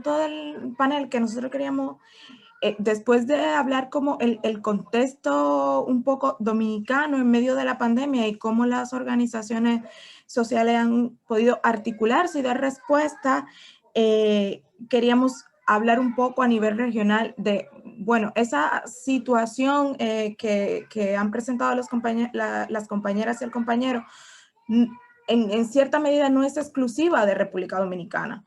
del panel que nosotros queríamos, después de hablar como el contexto un poco dominicano en medio de la pandemia y cómo las organizaciones sociales han podido articularse y dar respuesta, queríamos hablar un poco a nivel regional de, bueno, esa situación que han presentado las compañeras y el compañero, en cierta medida no es exclusiva de República Dominicana.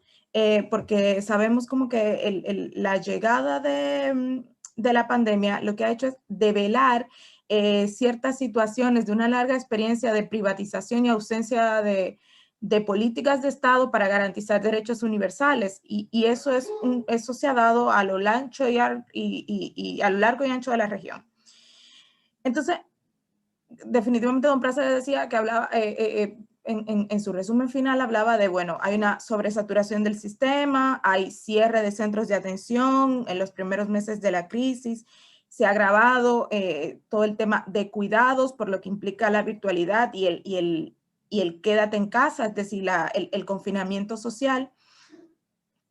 Porque sabemos como que la llegada de la pandemia lo que ha hecho es develar ciertas situaciones de una larga experiencia de privatización y ausencia de políticas de Estado para garantizar derechos universales. Y eso, eso se ha dado a lo ancho y a lo largo y ancho de la región. Entonces, definitivamente don Praza decía que hablaba, en su resumen final hablaba de, bueno, hay una sobresaturación del sistema, hay cierre de centros de atención en los primeros meses de la crisis, se ha agravado todo el tema de cuidados por lo que implica la virtualidad y el quédate en casa, es decir, el confinamiento social.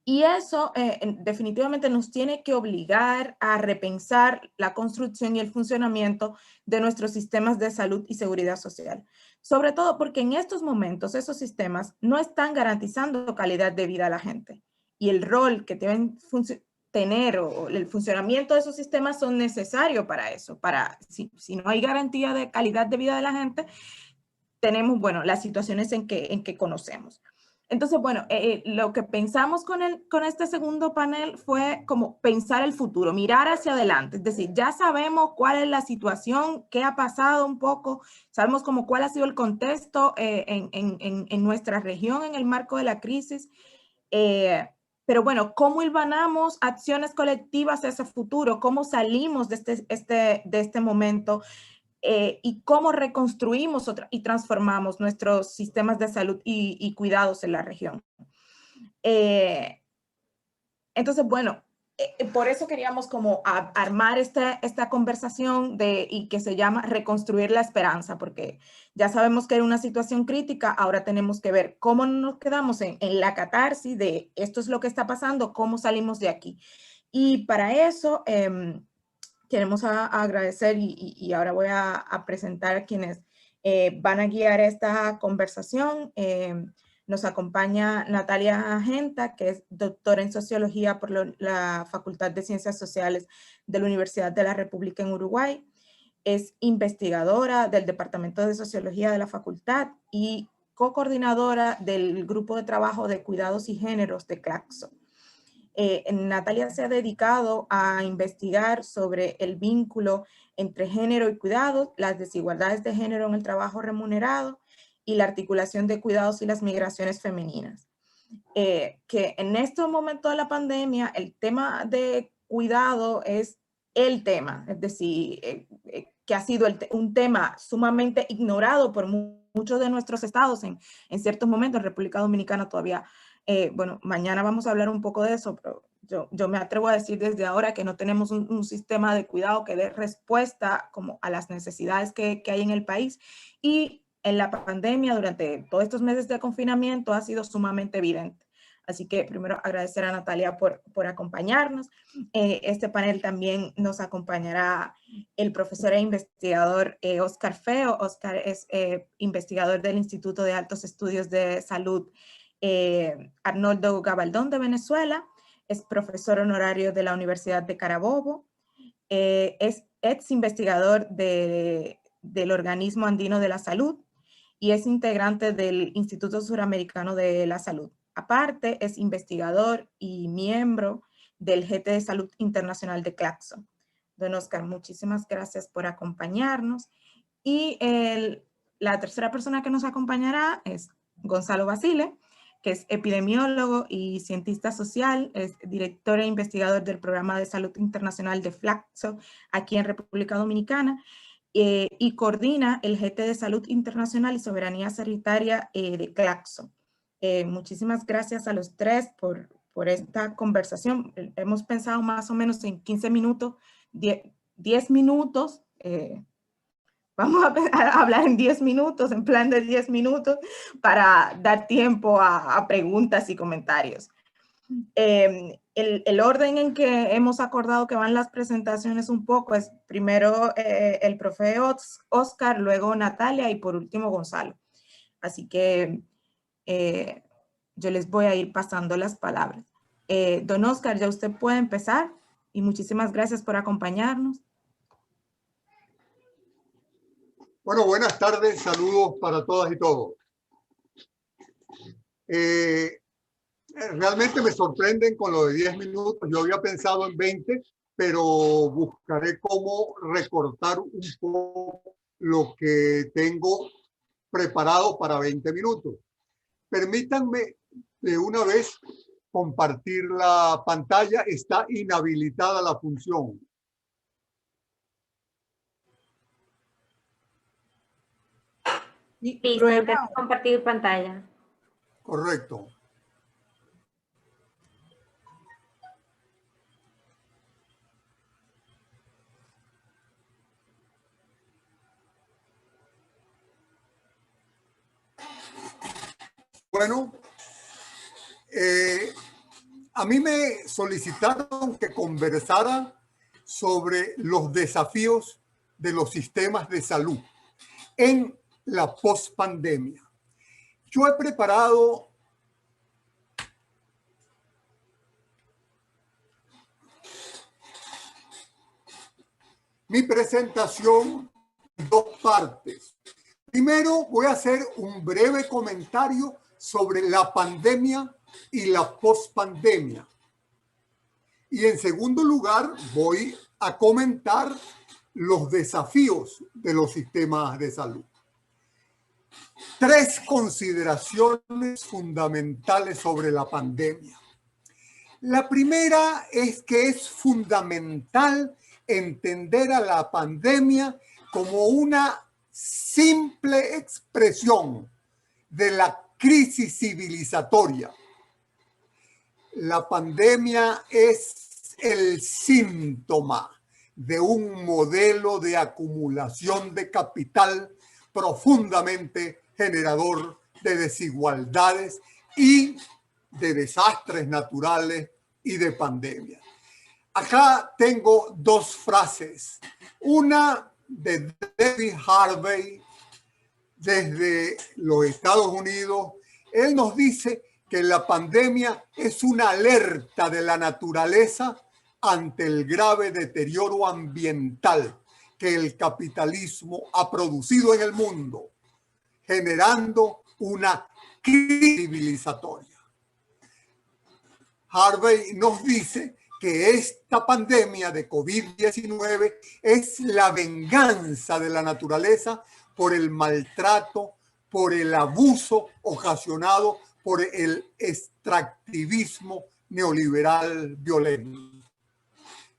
Y eso definitivamente nos tiene que obligar a repensar la construcción y el funcionamiento de nuestros sistemas de salud y seguridad social. Sobre todo porque en estos momentos esos sistemas no están garantizando calidad de vida a la gente. Y el rol que deben tener o el funcionamiento de esos sistemas son necesarios para eso. Si no hay garantía de calidad de vida de la gente, tenemos, bueno, las situaciones en que conocemos. Entonces, bueno, lo que pensamos con este segundo panel fue como pensar el futuro, mirar hacia adelante. Es decir, ya sabemos cuál es la situación, qué ha pasado un poco, sabemos como cuál ha sido el contexto en nuestra región en el marco de la crisis. Pero bueno, ¿cómo hilvanamos acciones colectivas hacia ese futuro? ¿Cómo salimos de este momento? Y cómo reconstruimos y transformamos nuestros sistemas de salud y cuidados en la región. Entonces, bueno, por eso queríamos como armar esta conversación y que se llama Reconstruir la Esperanza, porque ya sabemos que era una situación crítica, ahora tenemos que ver cómo nos quedamos en la catarsis de esto es lo que está pasando, cómo salimos de aquí. Y para eso queremos agradecer y ahora voy a presentar a quienes van a guiar esta conversación. Nos acompaña Natalia Agenta, que es doctora en Sociología por la Facultad de Ciencias Sociales de la Universidad de la República en Uruguay. Es investigadora del Departamento de Sociología de la Facultad y co-coordinadora del Grupo de Trabajo de Cuidados y Géneros de Claxo. Natalia se ha dedicado a investigar sobre el vínculo entre género y cuidados, las desigualdades de género en el trabajo remunerado y la articulación de cuidados y las migraciones femeninas. Que en este momento de la pandemia el tema de cuidado es el tema, es decir, que ha sido un tema sumamente ignorado por muchos de nuestros estados en ciertos momentos. En República Dominicana todavía, bueno, mañana vamos a hablar un poco de eso, pero yo me atrevo a decir desde ahora que no tenemos un sistema de cuidado que dé respuesta como a las necesidades que hay en el país. Y en la pandemia, durante todos estos meses de confinamiento, ha sido sumamente evidente. Así que primero agradecer a Natalia por acompañarnos. Este panel también nos acompañará el profesor e investigador Oscar Feo. Oscar es investigador del Instituto de Altos Estudios de Salud Arnoldo Gabaldón de Venezuela. Es profesor honorario de la Universidad de Carabobo. Es ex investigador del Organismo Andino de la Salud y es integrante del Instituto Suramericano de la Salud. Aparte, es investigador y miembro del GT de Salud Internacional de Claxo. Don Oscar, muchísimas gracias por acompañarnos. Y la tercera persona que nos acompañará es Gonzalo Basile, que es epidemiólogo y cientista social, es director e investigador del Programa de Salud Internacional de Claxo aquí en República Dominicana, y coordina el GT de Salud Internacional y Soberanía Sanitaria de Claxo. Muchísimas gracias a los tres por esta conversación. Hemos pensado más o menos en 15 minutos, 10 minutos. Vamos a hablar en 10 minutos, en plan de 10 minutos, para dar tiempo a preguntas y comentarios. El orden en que hemos acordado que van las presentaciones un poco es primero el profe Oscar, luego Natalia y por último Gonzalo. Así que yo les voy a ir pasando las palabras. Don Oscar, ya usted puede empezar y muchísimas gracias por acompañarnos. Bueno, buenas tardes, saludos para todas y todos. Realmente me sorprenden con lo de 10 minutos. Yo había pensado en 20, pero buscaré cómo recortar un poco lo que tengo preparado para 20 minutos. Permítanme de una vez compartir la pantalla. Está inhabilitada la función. Listo, intenta compartir pantalla. Correcto. Bueno, a mí me solicitaron que conversara sobre los desafíos de los sistemas de salud en la pospandemia. Yo he preparado mi presentación en dos partes. Primero voy a hacer un breve comentario sobre la pandemia y la pospandemia. Y en segundo lugar voy a comentar los desafíos de los sistemas de salud. Tres consideraciones fundamentales sobre la pandemia. La primera es que es fundamental entender a la pandemia como una simple expresión de la crisis civilizatoria. La pandemia es el síntoma de un modelo de acumulación de capital profundamente generador de desigualdades y de desastres naturales y de pandemia. Acá tengo dos frases. Una de David Harvey desde los Estados Unidos. Él nos dice que la pandemia es una alerta de la naturaleza ante el grave deterioro ambiental que el capitalismo ha producido en el mundo, generando una crisis civilizatoria. Harvey nos dice que esta pandemia de COVID-19 es la venganza de la naturaleza por el maltrato, por el abuso ocasionado por el extractivismo neoliberal violento.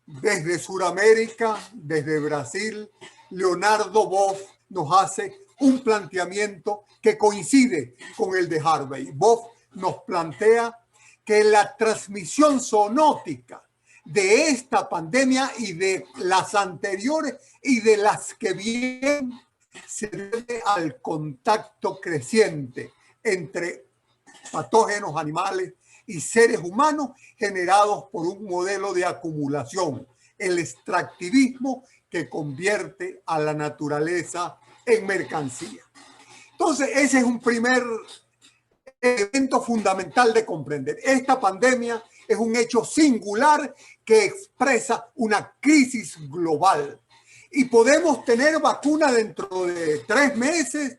Desde Sudamérica, desde Brasil, Leonardo Boff nos hace un planteamiento que coincide con el de Harvey. Boff nos plantea que la transmisión zoonótica de esta pandemia y de las anteriores y de las que vienen se debe al contacto creciente entre patógenos animales y seres humanos generados por un modelo de acumulación, el extractivismo que convierte a la naturaleza en mercancía. Entonces, ese es un primer elemento fundamental de comprender. Esta pandemia es un hecho singular que expresa una crisis global. Y podemos tener vacuna dentro de 3 meses,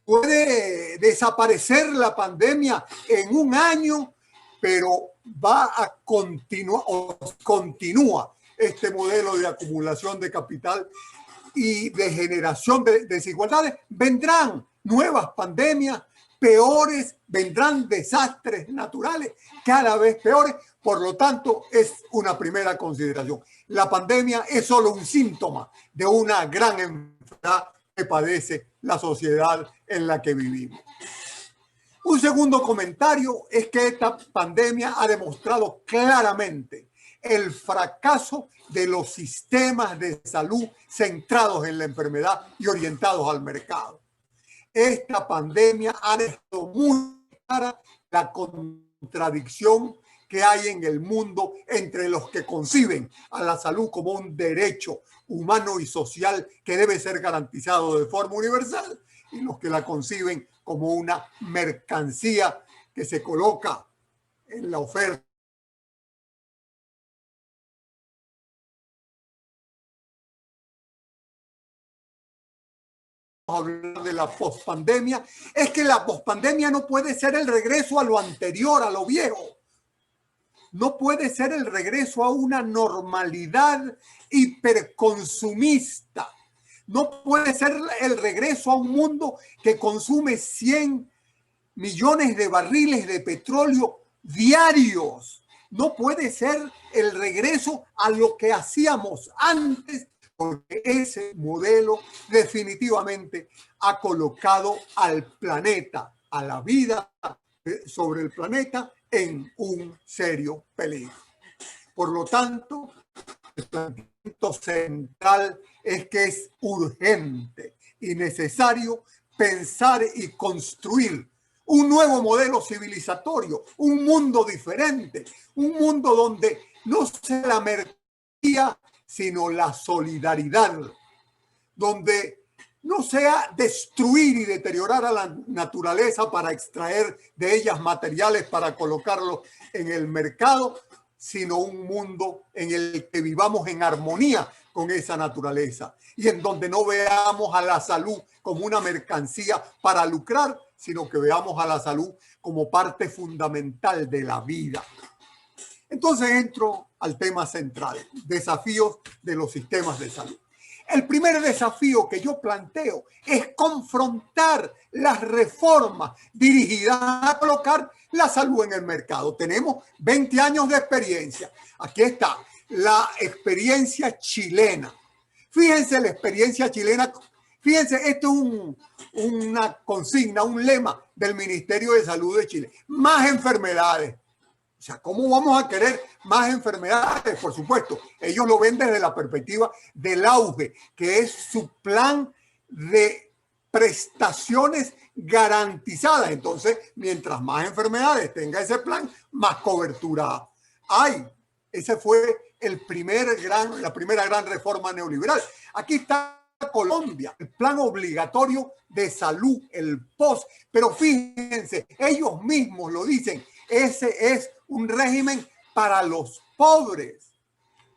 puede desaparecer la pandemia en 1 año, pero va a continuar o continúa este modelo de acumulación de capital y de generación de desigualdades. Vendrán nuevas pandemias peores, vendrán desastres naturales cada vez peores. Por lo tanto, es una primera consideración. La pandemia es solo un síntoma de una gran enfermedad que padece la sociedad en la que vivimos. Un segundo comentario es que esta pandemia ha demostrado claramente el fracaso de los sistemas de salud centrados en la enfermedad y orientados al mercado. Esta pandemia ha dejado muy clara la contradicción que hay en el mundo entre los que conciben a la salud como un derecho humano y social que debe ser garantizado de forma universal y los que la conciben como una mercancía que se coloca en la oferta. Hablar de la pospandemia, es que la pospandemia no puede ser el regreso a lo anterior, a lo viejo. No puede ser el regreso a una normalidad hiperconsumista. No puede ser el regreso a un mundo que consume 100 millones de barriles de petróleo diarios. No puede ser el regreso a lo que hacíamos antes, porque ese modelo definitivamente ha colocado al planeta, a la vida sobre el planeta, en un serio peligro. Por lo tanto, el planteamiento central es que es urgente y necesario pensar y construir un nuevo modelo civilizatorio, un mundo diferente, un mundo donde no sea la mercancía, sino la solidaridad, donde no sea destruir y deteriorar a la naturaleza para extraer de ellas materiales para colocarlos en el mercado, sino un mundo en el que vivamos en armonía con esa naturaleza y en donde no veamos a la salud como una mercancía para lucrar, sino que veamos a la salud como parte fundamental de la vida. Entonces entro al tema central, desafíos de los sistemas de salud. El primer desafío que yo planteo es confrontar las reformas dirigidas a colocar la salud en el mercado. Tenemos 20 años de experiencia. Aquí está la experiencia chilena. Fíjense la experiencia chilena. Fíjense, esto es una consigna, un lema del Ministerio de Salud de Chile. Más enfermedades. O sea, ¿cómo vamos a querer más enfermedades? Por supuesto, ellos lo ven desde la perspectiva del auge, que es su plan de prestaciones garantizadas. Entonces, mientras más enfermedades tenga ese plan, más cobertura hay. Ese fue la primera gran reforma neoliberal. Aquí está Colombia, el plan obligatorio de salud, el POS. Pero fíjense, ellos mismos lo dicen, ese es un régimen para los pobres.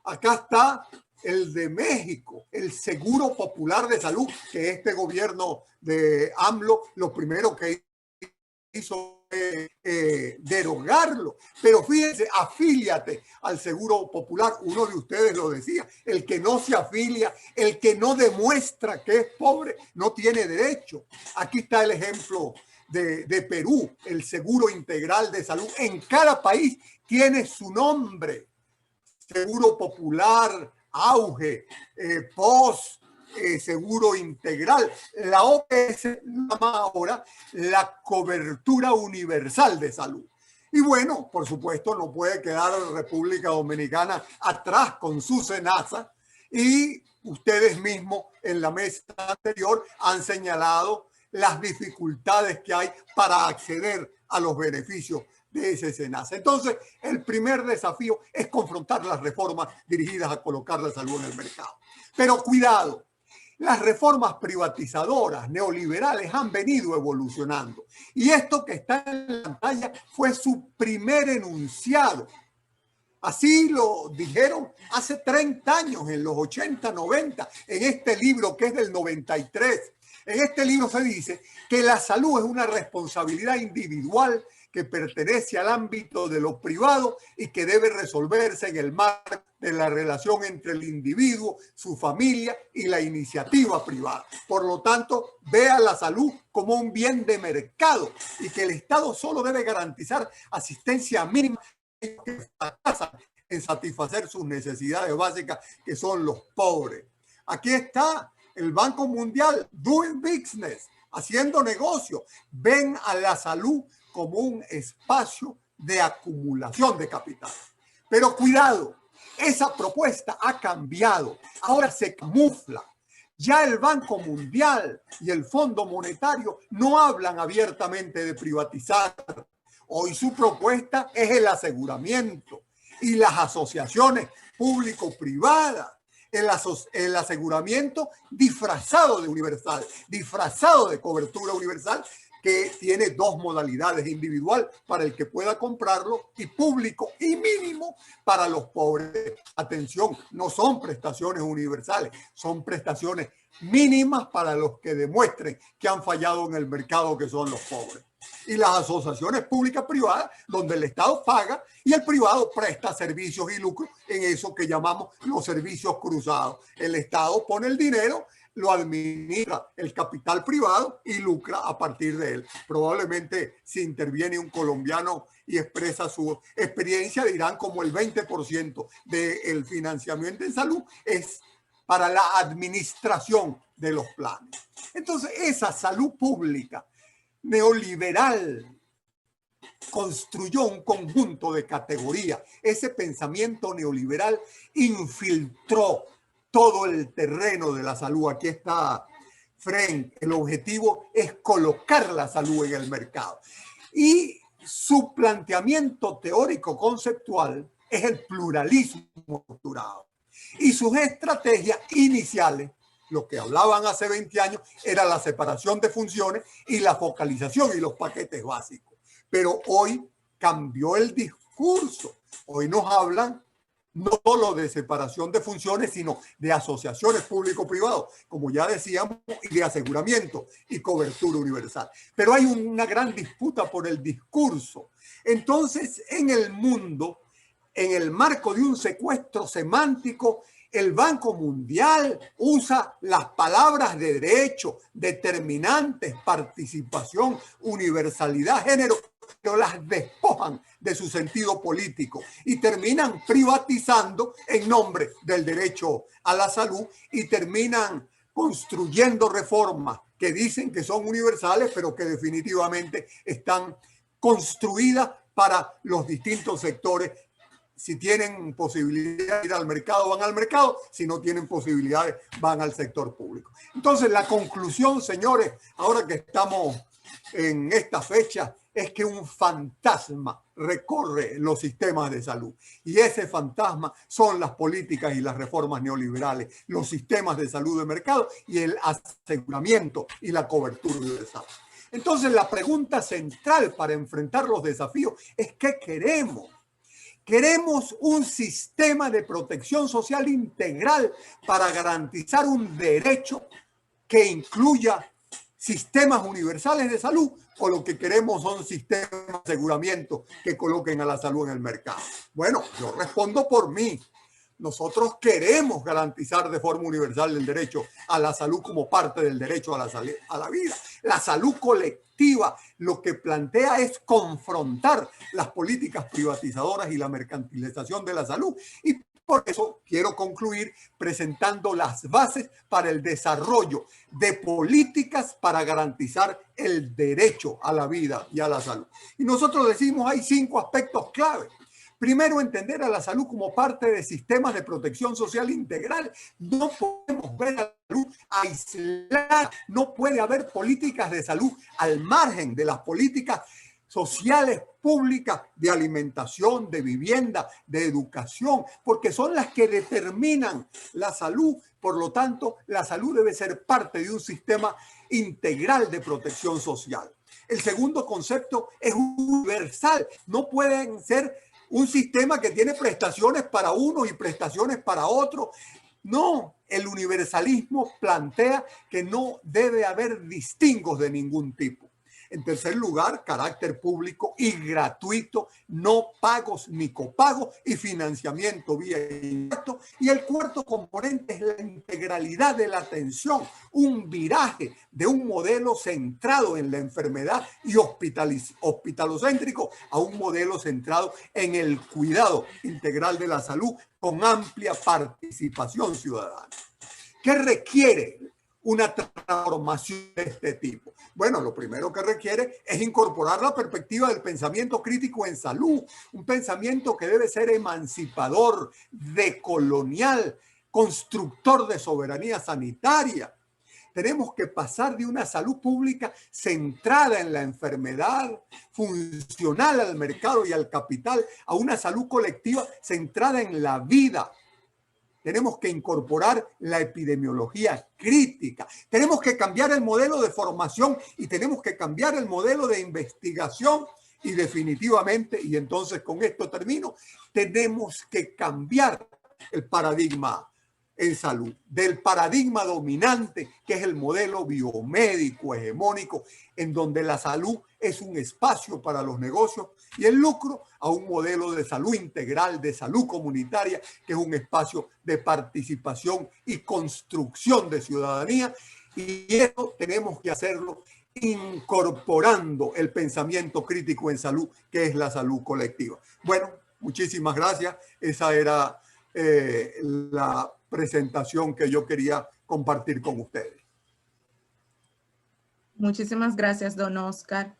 Acá está el de México, el Seguro Popular de Salud, que este gobierno de AMLO lo primero que hizo derogarlo. Pero fíjense, afíliate al Seguro Popular. Uno de ustedes lo decía, el que no se afilia, el que no demuestra que es pobre, no tiene derecho. Aquí está el ejemplo de Perú, el Seguro Integral de Salud. En cada país tiene su nombre. Seguro Popular, Auge, POS, Seguro Integral. La OPS llama ahora la cobertura universal de salud. Y bueno, por supuesto, no puede quedar la República Dominicana atrás con su SENASA, y ustedes mismos en la mesa anterior han señalado las dificultades que hay para acceder a los beneficios de ese SENASA. Entonces, el primer desafío es confrontar las reformas dirigidas a colocar la salud en el mercado. Pero cuidado, las reformas privatizadoras neoliberales han venido evolucionando. Y esto que está en la pantalla fue su primer enunciado. Así lo dijeron hace 30 años, en los 80, 90, en este libro que es del 93. En este libro se dice que la salud es una responsabilidad individual que pertenece al ámbito de lo privado y que debe resolverse en el marco de la relación entre el individuo, su familia y la iniciativa privada. Por lo tanto, vea la salud como un bien de mercado y que el Estado solo debe garantizar asistencia mínima que fracasan en satisfacer sus necesidades básicas, que son los pobres. Aquí está el Banco Mundial, doing business, haciendo negocio. Ven a la salud como un espacio de acumulación de capital. Pero cuidado, esa propuesta ha cambiado. Ahora se camufla. Ya el Banco Mundial y el Fondo Monetario no hablan abiertamente de privatizar Hoy su propuesta es el aseguramiento y las asociaciones público-privadas. El aseguramiento disfrazado de universal, disfrazado de cobertura universal, que tiene dos modalidades: individual para el que pueda comprarlo y público y mínimo para los pobres. Atención, no son prestaciones universales, son prestaciones mínimas para los que demuestren que han fallado en el mercado, que son los pobres. Y las asociaciones públicas privadas, donde el Estado paga y el privado presta servicios y lucros en eso que llamamos los servicios cruzados. El Estado pone el dinero, lo administra el capital privado y lucra a partir de él. Probablemente si interviene un colombiano y expresa su experiencia, dirán como el 20% del financiamiento en salud es para la administración de los planes. Entonces, esa salud pública neoliberal construyó un conjunto de categorías. Ese pensamiento neoliberal infiltró todo el terreno de la salud. Aquí está Frank. El objetivo es colocar la salud en el mercado. Y su planteamiento teórico conceptual es el pluralismo estructurado. Y sus estrategias iniciales, lo que hablaban hace 20 años, era la separación de funciones y la focalización y los paquetes básicos. Pero hoy cambió el discurso. Hoy nos hablan no solo de separación de funciones, sino de asociaciones público-privadas, como ya decíamos, y de aseguramiento y cobertura universal. Pero hay una gran disputa por el discurso. Entonces, en el mundo, en el marco de un secuestro semántico, el Banco Mundial usa las palabras de derecho, determinantes, participación, universalidad, género, pero las despojan de su sentido político y terminan privatizando en nombre del derecho a la salud y terminan construyendo reformas que dicen que son universales, pero que definitivamente están construidas para los distintos sectores. Si tienen posibilidad de ir al mercado, van al mercado. Si no tienen posibilidades, van al sector público. Entonces, la conclusión, señores, ahora que estamos en esta fecha, es que un fantasma recorre los sistemas de salud. Y ese fantasma son las políticas y las reformas neoliberales, los sistemas de salud de mercado y el aseguramiento y la cobertura universal. Entonces, la pregunta central para enfrentar los desafíos es: ¿qué queremos? Queremos un sistema de protección social integral para garantizar un derecho que incluya sistemas universales de salud, o lo que queremos son sistemas de aseguramiento que coloquen a la salud en el mercado. Bueno, yo respondo por mí. Nosotros queremos garantizar de forma universal el derecho a la salud como parte del derecho a la vida. La salud colectiva lo que plantea es confrontar las políticas privatizadoras y la mercantilización de la salud. Y por eso quiero concluir presentando las bases para el desarrollo de políticas para garantizar el derecho a la vida y a la salud. Y nosotros decimos hay 5 aspectos clave. Primero, entender a la salud como parte de sistemas de protección social integral. No podemos ver a la salud aislada. No puede haber políticas de salud al margen de las políticas sociales públicas de alimentación, de vivienda, de educación, porque son las que determinan la salud. Por lo tanto, la salud debe ser parte de un sistema integral de protección social. El segundo concepto es universal. No pueden ser un sistema que tiene prestaciones para unos y prestaciones para otros. No, el universalismo plantea que no debe haber distingos de ningún tipo. En tercer lugar, carácter público y gratuito, no pagos ni copagos y financiamiento vía indirecto. Y el cuarto componente es la integralidad de la atención, un viraje de un modelo centrado en la enfermedad y hospitalocéntrico a un modelo centrado en el cuidado integral de la salud con amplia participación ciudadana. ¿Qué requiere una transformación de este tipo? Bueno, lo primero que requiere es incorporar la perspectiva del pensamiento crítico en salud, un pensamiento que debe ser emancipador, decolonial, constructor de soberanía sanitaria. Tenemos que pasar de una salud pública centrada en la enfermedad, funcional al mercado y al capital, a una salud colectiva centrada en la vida. Tenemos que incorporar la epidemiología crítica. Tenemos que cambiar el modelo de formación y tenemos que cambiar el modelo de investigación. Y definitivamente, y entonces con esto termino, tenemos que cambiar el paradigma en salud, del paradigma dominante que es el modelo biomédico hegemónico, en donde la salud es un espacio para los negocios y el lucro, a un modelo de salud integral, de salud comunitaria, que es un espacio de participación y construcción de ciudadanía. Y eso tenemos que hacerlo incorporando el pensamiento crítico en salud, que es la salud colectiva. Bueno, muchísimas gracias. Esa era la presentación que yo quería compartir con ustedes. Muchísimas gracias, don Oscar.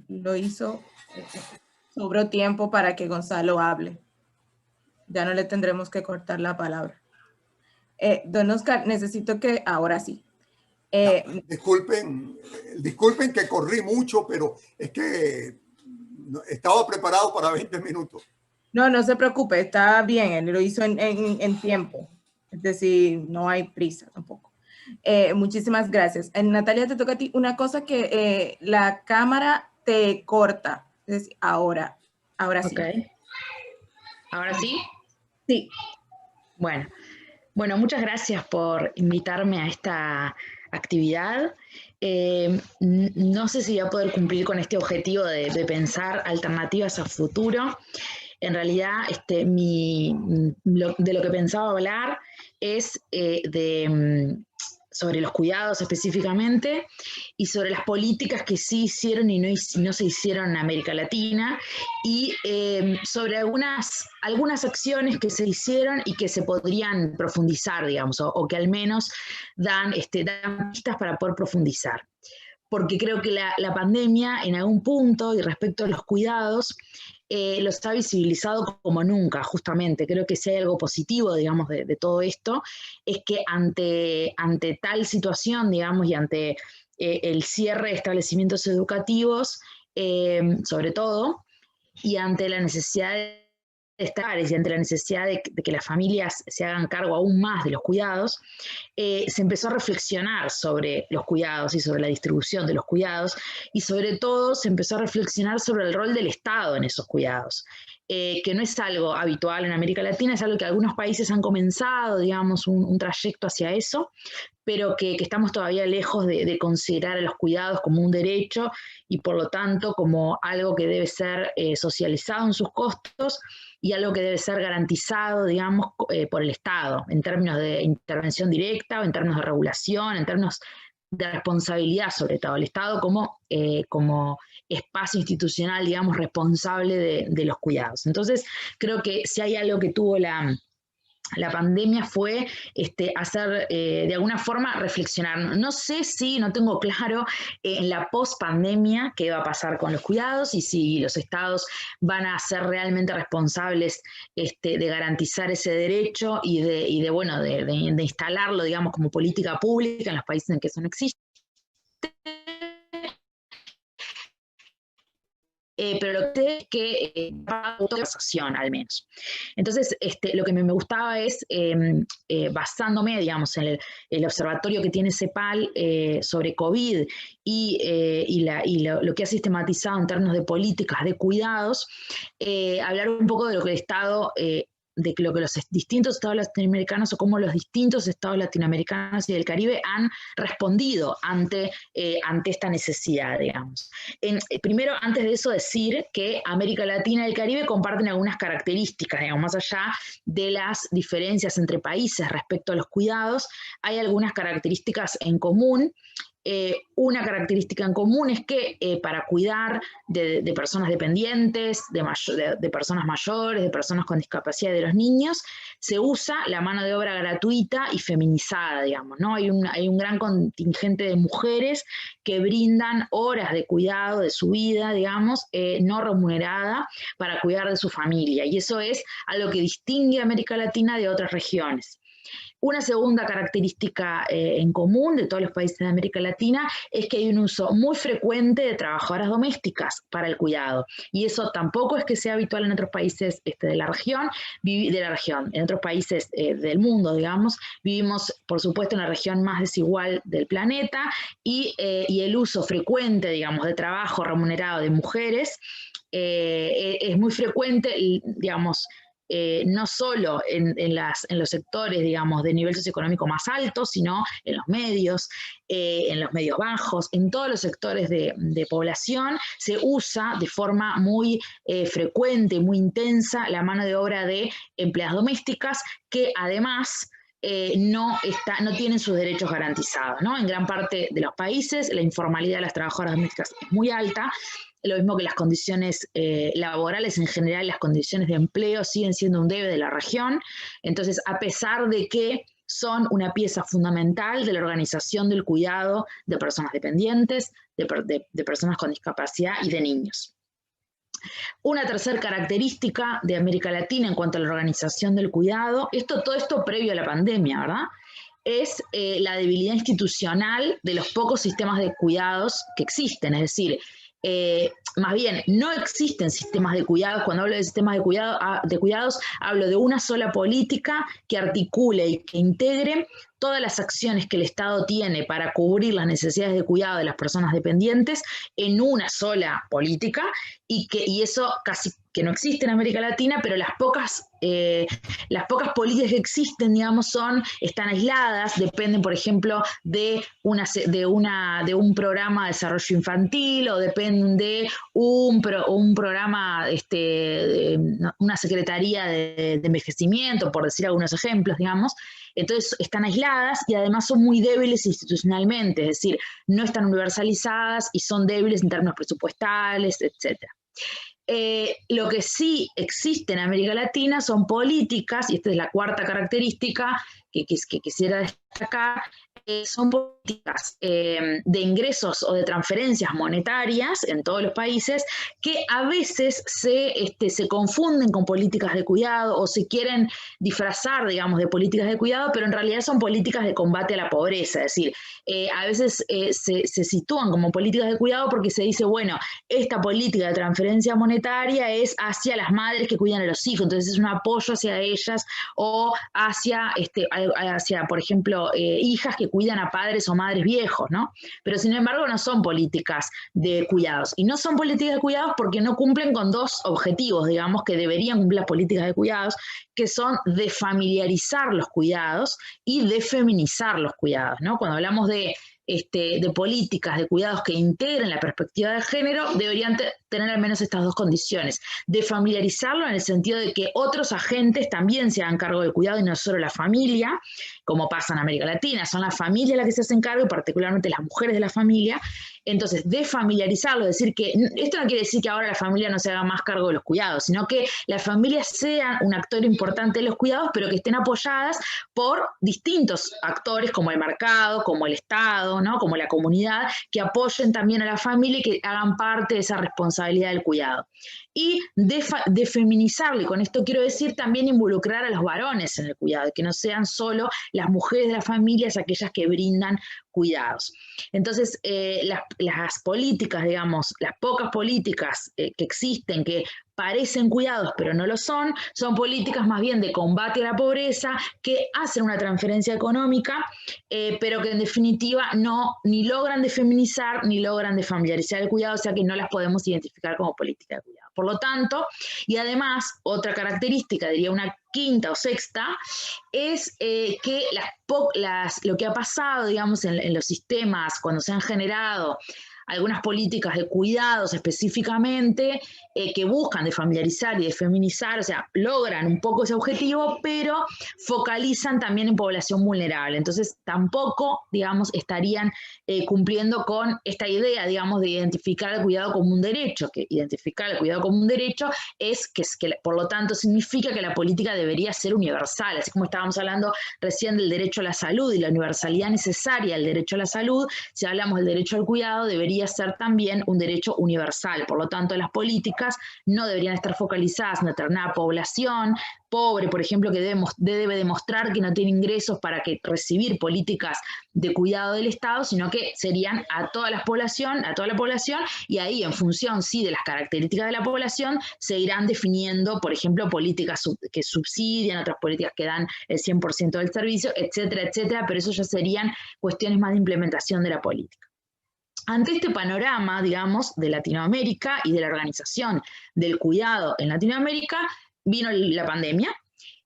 Lo hizo, sobró tiempo para que Gonzalo hable. Ya no le tendremos que cortar la palabra. Don Oscar, necesito que, ahora sí. Disculpen que corrí mucho, pero es que estaba preparado para 20 minutos. No, no se preocupe, está bien, él lo hizo en tiempo. Es decir, no hay prisa tampoco. Muchísimas gracias. Natalia, te toca a ti una cosa que la cámara te corta. Es decir, ahora sí. Okay. ¿Ahora sí? Sí. Bueno, muchas gracias por invitarme a esta actividad. No sé si voy a poder cumplir con este objetivo de pensar alternativas a futuro. En realidad, de lo que pensaba hablar es sobre los cuidados específicamente y sobre las políticas que sí hicieron y no se hicieron en América Latina y sobre algunas acciones que se hicieron y que se podrían profundizar, digamos, o que al menos dan pistas para poder profundizar. Porque creo que la pandemia en algún punto y respecto a los cuidados los ha visibilizado como nunca, justamente. Creo que si hay algo positivo, digamos, de todo esto, es que ante tal situación, digamos, y ante el cierre de establecimientos educativos, sobre todo, y ante la necesidad de estar y ante la necesidad de que las familias se hagan cargo aún más de los cuidados, se empezó a reflexionar sobre los cuidados y sobre la distribución de los cuidados y sobre todo se empezó a reflexionar sobre el rol del Estado en esos cuidados, que no es algo habitual en América Latina, es algo que algunos países han comenzado, digamos, un trayecto hacia eso, pero que estamos todavía lejos de considerar a los cuidados como un derecho y por lo tanto como algo que debe ser socializado en sus costos y algo que debe ser garantizado, digamos, por el Estado, en términos de intervención directa o en términos de regulación, en términos de responsabilidad sobre todo, el Estado como espacio institucional, digamos, responsable de los cuidados. Entonces, creo que si hay algo que tuvo la pandemia fue hacer, de alguna forma, reflexionar. No sé si, no tengo claro en la post-pandemia qué va a pasar con los cuidados y si los estados van a ser realmente responsables de garantizar ese derecho y de instalarlo, digamos, como política pública en los países en que eso no existe. Pero lo que sé es que va a conversación al menos. Entonces, lo que me gustaba es, basándome, digamos, en el observatorio que tiene CEPAL sobre COVID y lo que ha sistematizado en términos de políticas de cuidados, hablar un poco de lo que el Estado de lo que los distintos estados latinoamericanos o cómo los distintos estados latinoamericanos y del Caribe han respondido ante esta necesidad, digamos. Primero, antes de eso, decir que América Latina y el Caribe comparten algunas características, digamos, más allá de las diferencias entre países respecto a los cuidados, hay algunas características en común. Una característica en común es que para cuidar de personas dependientes, de personas mayores, de personas con discapacidad, de los niños, se usa la mano de obra gratuita y feminizada, digamos, ¿no? Hay un gran contingente de mujeres que brindan horas de cuidado de su vida, digamos, no remunerada para cuidar de su familia, y eso es algo que distingue a América Latina de otras regiones. Una segunda característica en común de todos los países de América Latina es que hay un uso muy frecuente de trabajadoras domésticas para el cuidado, y eso tampoco es que sea habitual en otros países de la región, en otros países del mundo, digamos. Vivimos, por supuesto, en la región más desigual del planeta, y el uso frecuente, digamos, de trabajo remunerado de mujeres es muy frecuente, digamos, no solo en los sectores, digamos, de nivel socioeconómico más alto, sino en los medios bajos, en todos los sectores de población se usa de forma muy frecuente, muy intensa, la mano de obra de empleadas domésticas que además no tienen sus derechos garantizados, ¿no? En gran parte de los países la informalidad de las trabajadoras domésticas es muy alta, lo mismo que las condiciones laborales en general, las condiciones de empleo siguen siendo un debe de la región. Entonces, a pesar de que son una pieza fundamental de la organización del cuidado de personas dependientes, de personas con discapacidad y de niños. Una tercera característica de América Latina en cuanto a la organización del cuidado, todo esto previo a la pandemia, ¿verdad?, es la debilidad institucional de los pocos sistemas de cuidados que existen. Es decir, más bien, no existen sistemas de cuidados. Cuando hablo de sistemas de cuidados, hablo de una sola política que articule y que integre todas las acciones que el Estado tiene para cubrir las necesidades de cuidado de las personas dependientes en una sola política, y eso casi que no existe en América Latina, pero las pocas políticas que existen, digamos, están aisladas, dependen, por ejemplo, de un programa de desarrollo infantil, o dependen de un programa, una secretaría de envejecimiento, por decir algunos ejemplos, digamos. Entonces están aisladas y además son muy débiles institucionalmente, es decir, no están universalizadas y son débiles en términos presupuestales, etc. Lo que sí existe en América Latina son políticas, y esta es la cuarta característica que quisiera destacar, son políticas de ingresos o de transferencias monetarias en todos los países que a veces se confunden con políticas de cuidado o se quieren disfrazar, digamos, de políticas de cuidado, pero en realidad son políticas de combate a la pobreza. Es decir, a veces se sitúan como políticas de cuidado porque se dice, bueno, esta política de transferencia monetaria es hacia las madres que cuidan a los hijos, entonces es un apoyo hacia ellas, o hacia, por ejemplo, hijas que cuidan a padres o madres viejos, ¿no? Pero sin embargo no son políticas de cuidados. Y no son políticas de cuidados porque no cumplen con dos objetivos, digamos, que deberían cumplir las políticas de cuidados, que son de familiarizar los cuidados y de feminizar los cuidados, ¿no? Cuando hablamos de políticas de cuidados que integren la perspectiva de género, deberían tener al menos estas dos condiciones: de familiarizarlo en el sentido de que otros agentes también se hagan cargo del cuidado y no solo la familia, como pasa en América Latina, son las familias las que se hacen cargo, y particularmente las mujeres de la familia. Entonces, de familiarizarlo, es decir, que esto no quiere decir que ahora la familia no se haga más cargo de los cuidados, sino que las familias sean un actor importante de los cuidados, pero que estén apoyadas por distintos actores como el mercado, como el Estado, ¿no?, como la comunidad, que apoyen también a la familia y que hagan parte de esa responsabilidad del cuidado. Y de feminizarlo, y con esto quiero decir también involucrar a los varones en el cuidado, que no sean solo las mujeres de las familias aquellas que brindan cuidados. Entonces, las políticas, digamos, las pocas políticas que existen, que parecen cuidados pero no lo son políticas más bien de combate a la pobreza, que hacen una transferencia económica, pero que en definitiva ni logran de feminizar ni logran de familiarizar el cuidado, o sea que no las podemos identificar como política de cuidado. Por lo tanto, y además, otra característica, diría una quinta o sexta, es que lo que ha pasado, digamos, en los sistemas, cuando se han generado algunas políticas de cuidados específicamente que buscan de familiarizar y de feminizar, o sea, logran un poco ese objetivo, pero focalizan también en población vulnerable. Entonces, tampoco, digamos, estarían cumpliendo con esta idea, digamos, de identificar el cuidado como un derecho, que identificar el cuidado como un derecho es que por lo tanto, significa que la política debería ser universal, así como estábamos hablando recién del derecho a la salud y la universalidad necesaria del derecho a la salud. Si hablamos del derecho al cuidado, debería debería ser también un derecho universal. Por lo tanto, las políticas no deberían estar focalizadas en determinada población pobre, por ejemplo, que debe demostrar que no tiene ingresos para recibir políticas de cuidado del Estado, sino que serían a toda la población, y ahí, en función, sí, de las características de la población, se irán definiendo, por ejemplo, políticas que subsidian, otras políticas que dan el 100% del servicio, etcétera, etcétera, pero eso ya serían cuestiones más de implementación de la política. Ante este panorama, digamos, de Latinoamérica y de la organización del cuidado en Latinoamérica, vino la pandemia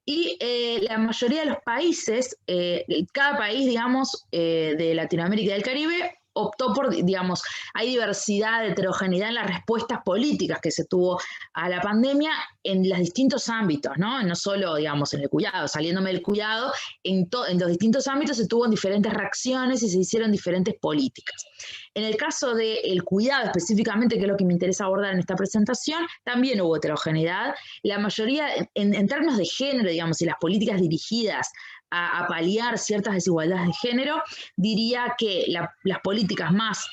y la mayoría de los países, cada país, digamos, de Latinoamérica y del Caribe, optó por, digamos, hay diversidad, heterogeneidad en las respuestas políticas que se tuvo a la pandemia en los distintos ámbitos, ¿no? No solo, digamos, en el cuidado, saliéndome del cuidado, en los distintos ámbitos se tuvo diferentes reacciones y se hicieron diferentes políticas. En el caso del cuidado específicamente, que es lo que me interesa abordar en esta presentación, también hubo heterogeneidad. La mayoría, en términos de género, digamos, y las políticas dirigidas a paliar ciertas desigualdades de género, diría que las políticas más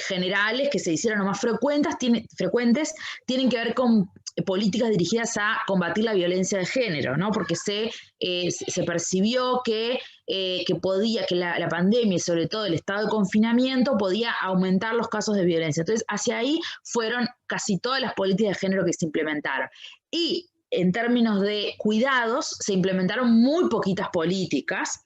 generales que se hicieron o más frecuentes tienen que ver con políticas dirigidas a combatir la violencia de género, ¿no? Porque se percibió que la pandemia y sobre todo el estado de confinamiento podía aumentar los casos de violencia. Entonces, hacia ahí fueron casi todas las políticas de género que se implementaron. Y en términos de cuidados, se implementaron muy poquitas políticas.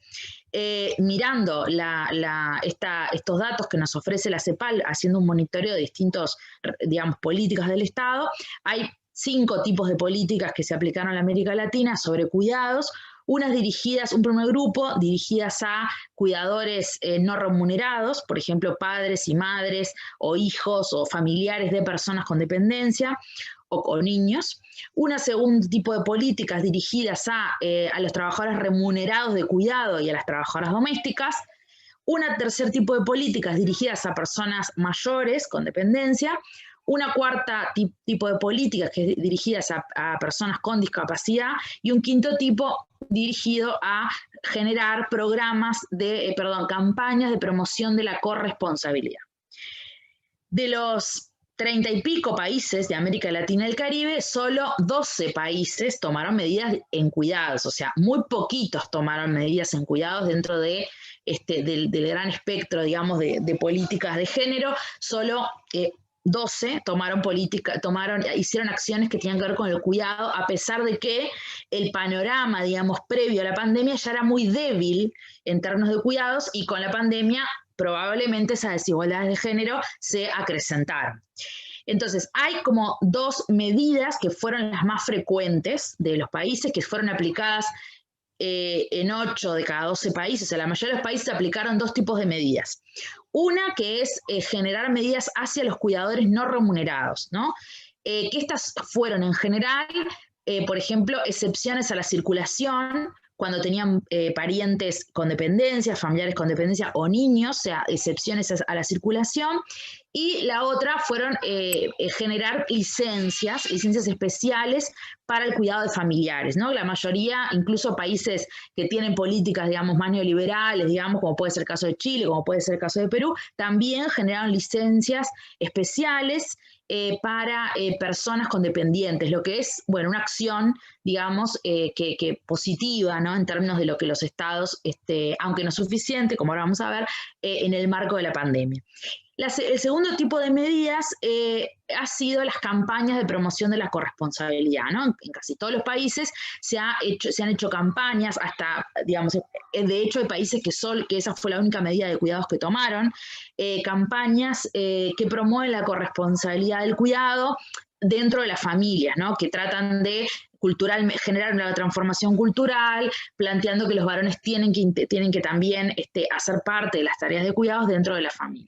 Mirando estos datos que nos ofrece la CEPAL, haciendo un monitoreo de distintos, digamos, políticas del Estado, hay 5 tipos de políticas que se aplicaron en la América Latina sobre cuidados. Unas dirigidas, un primer grupo, dirigidas a cuidadores no remunerados, por ejemplo, padres y madres, o hijos o familiares de personas con dependencia, o niños. Un segundo tipo de políticas dirigidas a los trabajadores remunerados de cuidado y a las trabajadoras domésticas. Un tercer tipo de políticas dirigidas a personas mayores con dependencia. Una cuarta tipo de políticas que es dirigidas a personas con discapacidad. Y un quinto tipo dirigido a generar campañas de promoción de la corresponsabilidad. De los 30 y pico países de América Latina y el Caribe, solo 12 países tomaron medidas en cuidados, o sea, muy poquitos tomaron medidas en cuidados dentro del gran espectro, digamos, de políticas de género. Solo 12 hicieron acciones que tenían que ver con el cuidado, a pesar de que el panorama, digamos, previo a la pandemia ya era muy débil en términos de cuidados, y con la pandemia probablemente esas desigualdades de género se acrecentaron. Entonces, hay como 2 medidas que fueron las más frecuentes de los países, que fueron aplicadas en 8 de cada 12 países. O sea, la mayoría de los países aplicaron 2 tipos de medidas. Una que es generar medidas hacia los cuidadores no remunerados, ¿no? Que estas fueron en general, por ejemplo, excepciones a la circulación, cuando tenían parientes con dependencia, familiares con dependencia o niños, o sea, excepciones a la circulación. Y la otra fueron generar licencias especiales para el cuidado de familiares, ¿no? La mayoría, incluso países que tienen políticas, digamos, más neoliberales, digamos, como puede ser el caso de Chile, como puede ser el caso de Perú, también generaron licencias especiales para personas con dependientes, lo que es, bueno, una acción, digamos, que positiva, ¿no? En términos de lo que los estados, aunque no es suficiente, como ahora vamos a ver, en el marco de la pandemia. El segundo tipo de medidas ha sido las campañas de promoción de la corresponsabilidad, ¿no? En casi todos los países se han hecho campañas, hasta, digamos, de hecho hay países que esa fue la única medida de cuidados que tomaron, campañas que promueven la corresponsabilidad del cuidado dentro de las familias, ¿no? Que tratan de generar una transformación cultural, planteando que los varones tienen que también hacer parte de las tareas de cuidados dentro de la familia.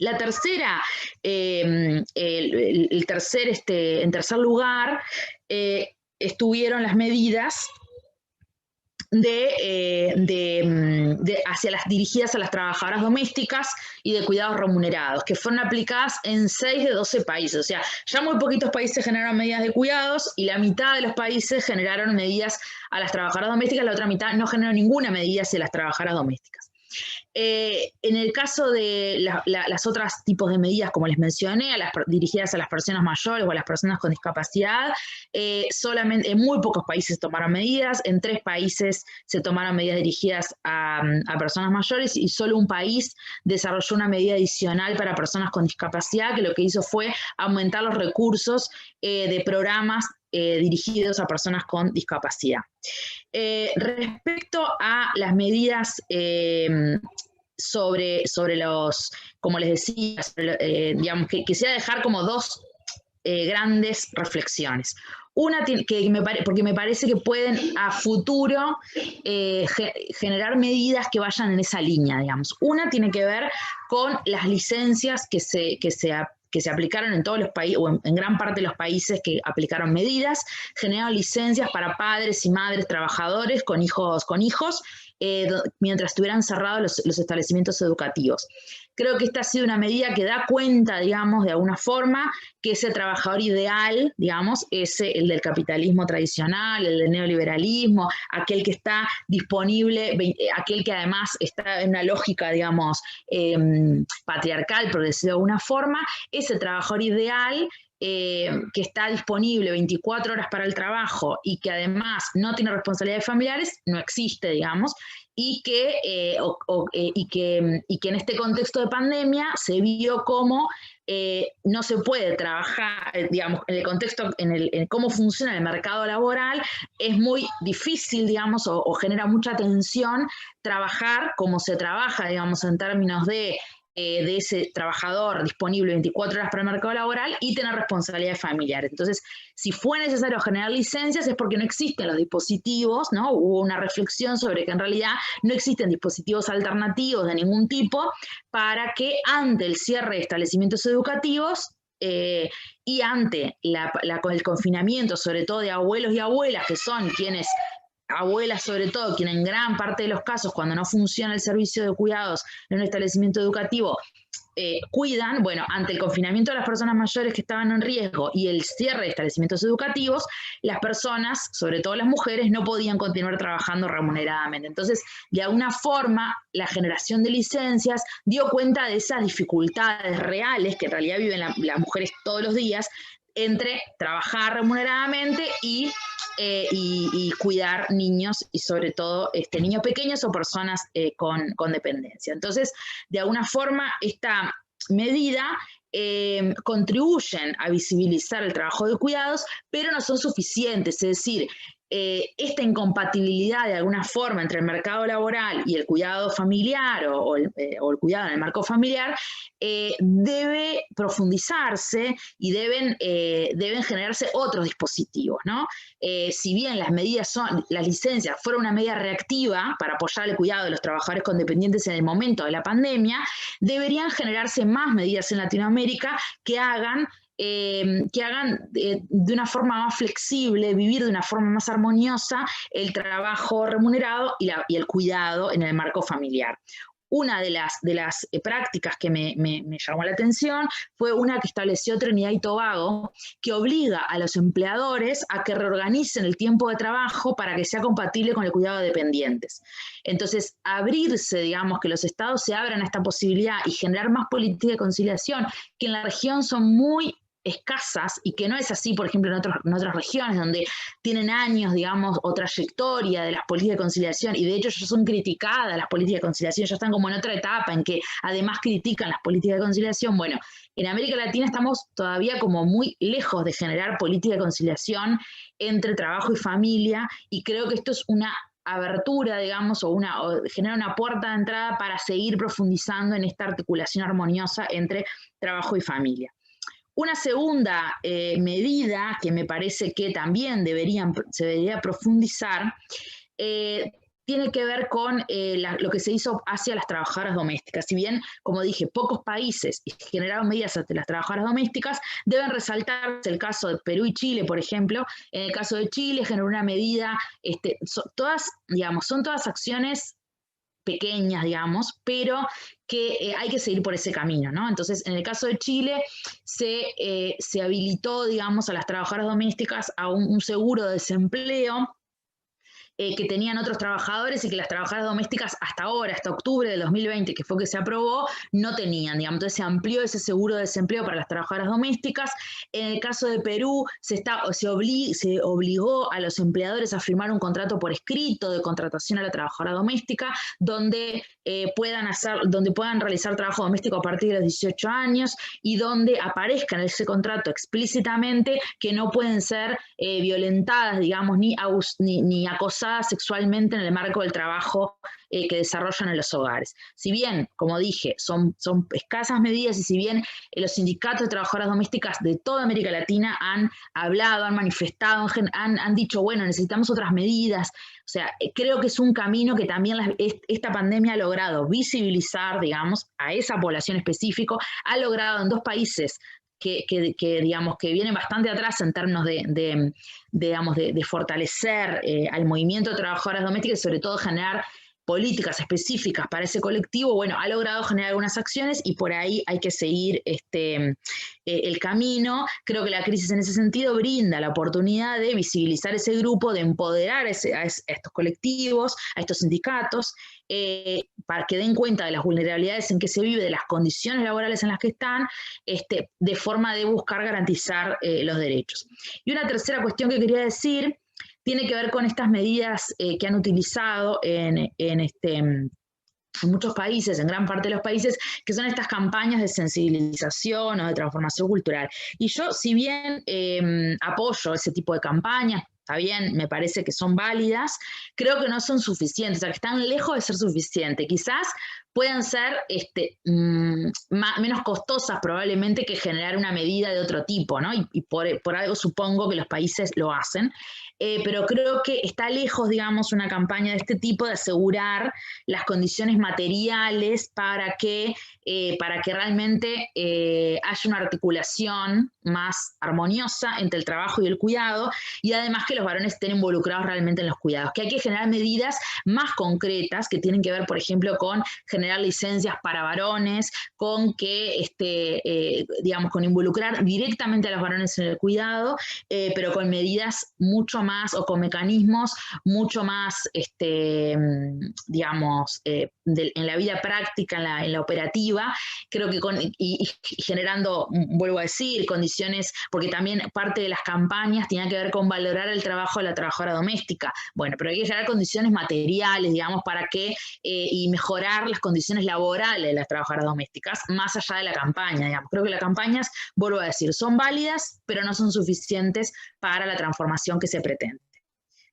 La tercera, en tercer lugar, estuvieron las medidas dirigidas a las trabajadoras domésticas y de cuidados remunerados, que fueron aplicadas en 6 de 12 países. O sea, ya muy poquitos países generaron medidas de cuidados y la mitad de los países generaron medidas a las trabajadoras domésticas, la otra mitad no generó ninguna medida hacia las trabajadoras domésticas. En el caso de las otras tipos de medidas, como les mencioné, dirigidas a las personas mayores o a las personas con discapacidad, solamente en muy pocos países se tomaron medidas, en 3 países se tomaron medidas dirigidas a personas mayores y solo un país desarrolló una medida adicional para personas con discapacidad, que lo que hizo fue aumentar los recursos de programas dirigidos a personas con discapacidad. Respecto a las medidas sobre los, como les decía, digamos, que quisiera dejar como 2 grandes reflexiones. Una, porque me parece que pueden a futuro generar medidas que vayan en esa línea, digamos. Una tiene que ver con las licencias que se aplicaron en todos los países, o en gran parte de los países que aplicaron medidas, generaron licencias para padres y madres trabajadores con hijos, mientras estuvieran cerrados los establecimientos educativos. Creo que esta ha sido una medida que da cuenta, digamos, de alguna forma, que ese trabajador ideal, digamos, es el del capitalismo tradicional, el del neoliberalismo, aquel que está disponible, aquel que además está en una lógica, digamos, patriarcal, por decirlo de alguna forma, ese trabajador ideal que está disponible 24 horas para el trabajo y que además no tiene responsabilidades familiares, no existe, digamos, y que en este contexto de pandemia se vio como no se puede trabajar, digamos, en el contexto, en cómo funciona el mercado laboral, es muy difícil, digamos, o genera mucha tensión trabajar como se trabaja, digamos, en términos de ese trabajador disponible 24 horas para el mercado laboral y tener responsabilidades familiares. Entonces, si fue necesario generar licencias es porque no existen los dispositivos, ¿no? Hubo una reflexión sobre que en realidad no existen dispositivos alternativos de ningún tipo para que ante el cierre de establecimientos educativos y ante el confinamiento, sobre todo de abuelos y abuelas, que son quienes abuelas sobre todo, quienes en gran parte de los casos, cuando no funciona el servicio de cuidados en un establecimiento educativo, cuidan, bueno, ante el confinamiento de las personas mayores que estaban en riesgo y el cierre de establecimientos educativos, las personas, sobre todo las mujeres, no podían continuar trabajando remuneradamente. Entonces, de alguna forma, la generación de licencias dio cuenta de esas dificultades reales que en realidad viven las mujeres todos los días entre trabajar remuneradamente y cuidar niños y sobre todo niños pequeños o personas con dependencia. Entonces, de alguna forma, esta medida contribuyen a visibilizar el trabajo de cuidados, pero no son suficientes, es decir, esta incompatibilidad de alguna forma entre el mercado laboral y el cuidado familiar o el cuidado en el marco familiar debe profundizarse y deben generarse otros dispositivos, ¿no? Si bien las licencias fueron una medida reactiva para apoyar el cuidado de los trabajadores con dependientes en el momento de la pandemia, deberían generarse más medidas en Latinoamérica que hagan de una forma más flexible, vivir de una forma más armoniosa el trabajo remunerado y el cuidado en el marco familiar. Una de las prácticas que me llamó la atención fue una que estableció Trinidad y Tobago, que obliga a los empleadores a que reorganicen el tiempo de trabajo para que sea compatible con el cuidado de dependientes. Entonces, abrirse, digamos, que los estados se abran a esta posibilidad y generar más política de conciliación, que en la región son muy escasas y que no es así, por ejemplo, en otras regiones donde tienen años, digamos, o trayectoria de las políticas de conciliación y de hecho ya son criticadas las políticas de conciliación, ya están como en otra etapa en que además critican las políticas de conciliación. Bueno, en América Latina estamos todavía como muy lejos de generar política de conciliación entre trabajo y familia y creo que esto es una abertura, digamos, o genera una puerta de entrada para seguir profundizando en esta articulación armoniosa entre trabajo y familia. Una segunda medida que me parece que también se debería profundizar tiene que ver con lo que se hizo hacia las trabajadoras domésticas. Si bien, como dije, pocos países generaron medidas hacia las trabajadoras domésticas, deben resaltarse el caso de Perú y Chile, por ejemplo. En el caso de Chile generó una medida, son todas acciones pequeñas, digamos, pero que hay que seguir por ese camino, ¿no? Entonces, en el caso de Chile, se habilitó, digamos, a las trabajadoras domésticas a un seguro de desempleo que tenían otros trabajadores y que las trabajadoras domésticas hasta ahora, hasta octubre del 2020, que fue que se aprobó, no tenían, digamos. Entonces se amplió ese seguro de desempleo para las trabajadoras domésticas. En el caso de Perú, se obligó a los empleadores a firmar un contrato por escrito de contratación a la trabajadora doméstica, donde puedan realizar trabajo doméstico a partir de los 18 años y donde aparezca en ese contrato explícitamente que no pueden ser violentadas, digamos, ni acosadas sexualmente en el marco del trabajo que desarrollan en los hogares. Si bien, como dije, son escasas medidas, y si bien los sindicatos de trabajadoras domésticas de toda América Latina han hablado, han manifestado, han dicho, bueno, necesitamos otras medidas. O sea, creo que es un camino que también esta pandemia ha logrado visibilizar, digamos, a esa población específica, ha logrado en 2 países que digamos, que vienen bastante atrás en términos de fortalecer al movimiento de trabajadoras domésticas y sobre todo generar políticas específicas para ese colectivo. Bueno, ha logrado generar algunas acciones y por ahí hay que seguir el camino. Creo que la crisis en ese sentido brinda la oportunidad de visibilizar ese grupo, de empoderar a estos colectivos, a estos sindicatos, para que den cuenta de las vulnerabilidades en que se vive, de las condiciones laborales en las que están, de forma de buscar garantizar los derechos. Y una tercera cuestión que quería decir tiene que ver con estas medidas que han utilizado en muchos países, en gran parte de los países, que son estas campañas de sensibilización o de transformación cultural. Y yo, si bien apoyo ese tipo de campañas, está bien, me parece que son válidas, creo que no son suficientes, o sea, que están lejos de ser suficientes. Quizás puedan ser menos costosas probablemente que generar una medida de otro tipo, ¿no? Y por algo supongo que los países lo hacen, pero creo que está lejos, digamos, una campaña de este tipo de asegurar las condiciones materiales para que realmente haya una articulación más armoniosa entre el trabajo y el cuidado, y además que los varones estén involucrados realmente en los cuidados, que hay que generar medidas más concretas que tienen que ver, por ejemplo, con generar licencias para varones, con que, digamos, con involucrar directamente a los varones en el cuidado, pero con medidas mucho más, o con mecanismos mucho más, digamos, en la vida práctica, en la operativa. Creo que y generando, vuelvo a decir, condiciones, porque también parte de las campañas tiene que ver con valorar el trabajo de la trabajadora doméstica. Bueno, pero hay que generar condiciones materiales, digamos, para que, y mejorar las condiciones laborales de las trabajadoras domésticas, más allá de la campaña, digamos. Creo que las campañas, vuelvo a decir, son válidas, pero no son suficientes para la transformación que se pretende.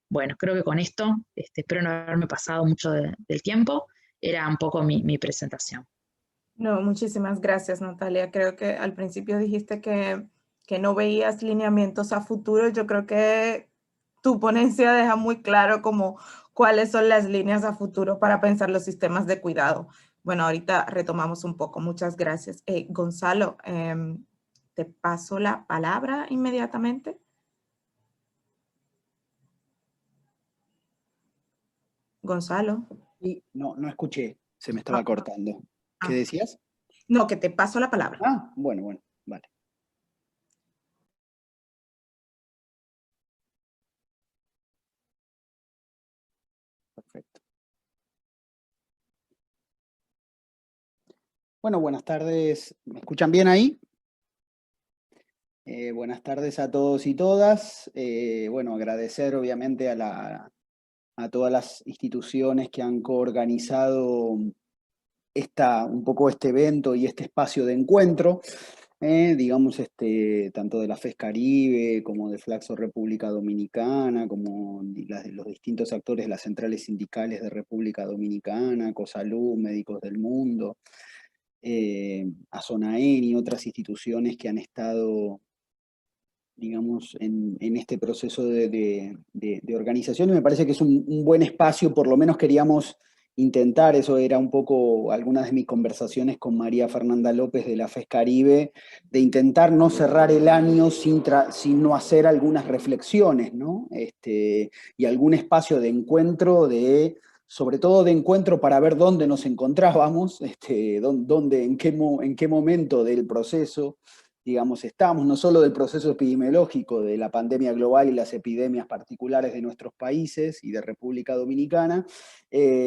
Bueno, creo que con esto, espero no haberme pasado mucho del tiempo, era un poco mi presentación. No, muchísimas gracias, Natalia. Creo que al principio dijiste que no veías lineamientos a futuro. Yo creo que tu ponencia deja muy claro como cuáles son las líneas a futuro para pensar los sistemas de cuidado. Bueno, ahorita retomamos un poco. Muchas gracias. Gonzalo, te paso la palabra inmediatamente. Gonzalo. Sí, no escuché, se me estaba cortando. ¿Qué decías? No, que te paso la palabra. Ah, bueno, vale. Perfecto. Bueno, buenas tardes. ¿Me escuchan bien ahí? Buenas tardes a todos y todas. Bueno, agradecer obviamente a todas las instituciones que han coorganizado un poco este evento y este espacio de encuentro, digamos, tanto de la FES Caribe como de Flaxo República Dominicana, como los distintos actores, las centrales sindicales de República Dominicana, COSALUD, Médicos del Mundo, ASONAEN y otras instituciones que han estado, digamos, en este proceso de organización, y me parece que es un buen espacio. Por lo menos queríamos intentar, eso era un poco algunas de mis conversaciones con María Fernanda López de la FES Caribe, de intentar no cerrar el año sin no hacer algunas reflexiones, ¿no? Y algún espacio de encuentro, sobre todo de encuentro para ver dónde nos encontrábamos, en qué momento del proceso digamos, estamos, no solo del proceso epidemiológico de la pandemia global y las epidemias particulares de nuestros países y de República Dominicana,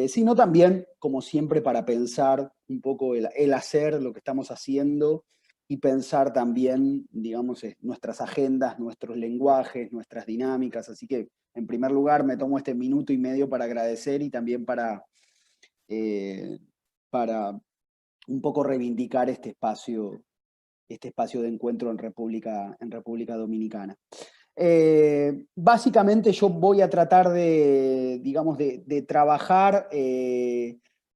sino también, como siempre, para pensar un poco el hacer, lo que estamos haciendo, y pensar también, digamos, nuestras agendas, nuestros lenguajes, nuestras dinámicas. Así que, en primer lugar, me tomo este minuto y medio para agradecer y también para un poco reivindicar este espacio de encuentro en República Dominicana. Básicamente yo voy a tratar de, digamos, de trabajar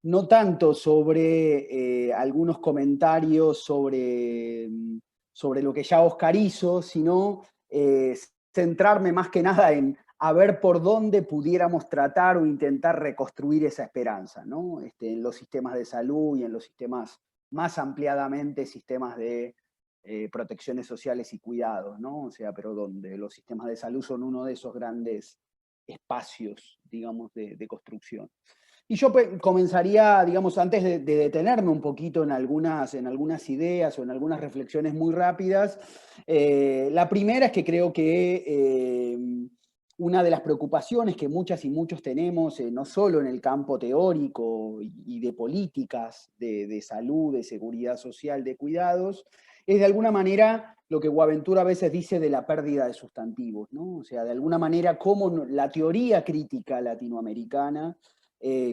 no tanto sobre algunos comentarios sobre lo que ya Oscar hizo, sino centrarme más que nada en a ver por dónde pudiéramos tratar o intentar reconstruir esa esperanza, ¿no? En los sistemas de salud y en los sistemas, más ampliadamente, sistemas de protecciones sociales y cuidados, ¿no? O sea, pero donde los sistemas de salud son uno de esos grandes espacios, digamos, de construcción. Y yo comenzaría, digamos, antes de detenerme un poquito en algunas ideas o en algunas reflexiones muy rápidas, la primera es que creo que una de las preocupaciones que muchas y muchos tenemos, no solo en el campo teórico y de políticas de salud, de seguridad social, de cuidados, es de alguna manera lo que Boaventura a veces dice de la pérdida de sustantivos, ¿no? O sea, de alguna manera cómo la teoría crítica latinoamericana,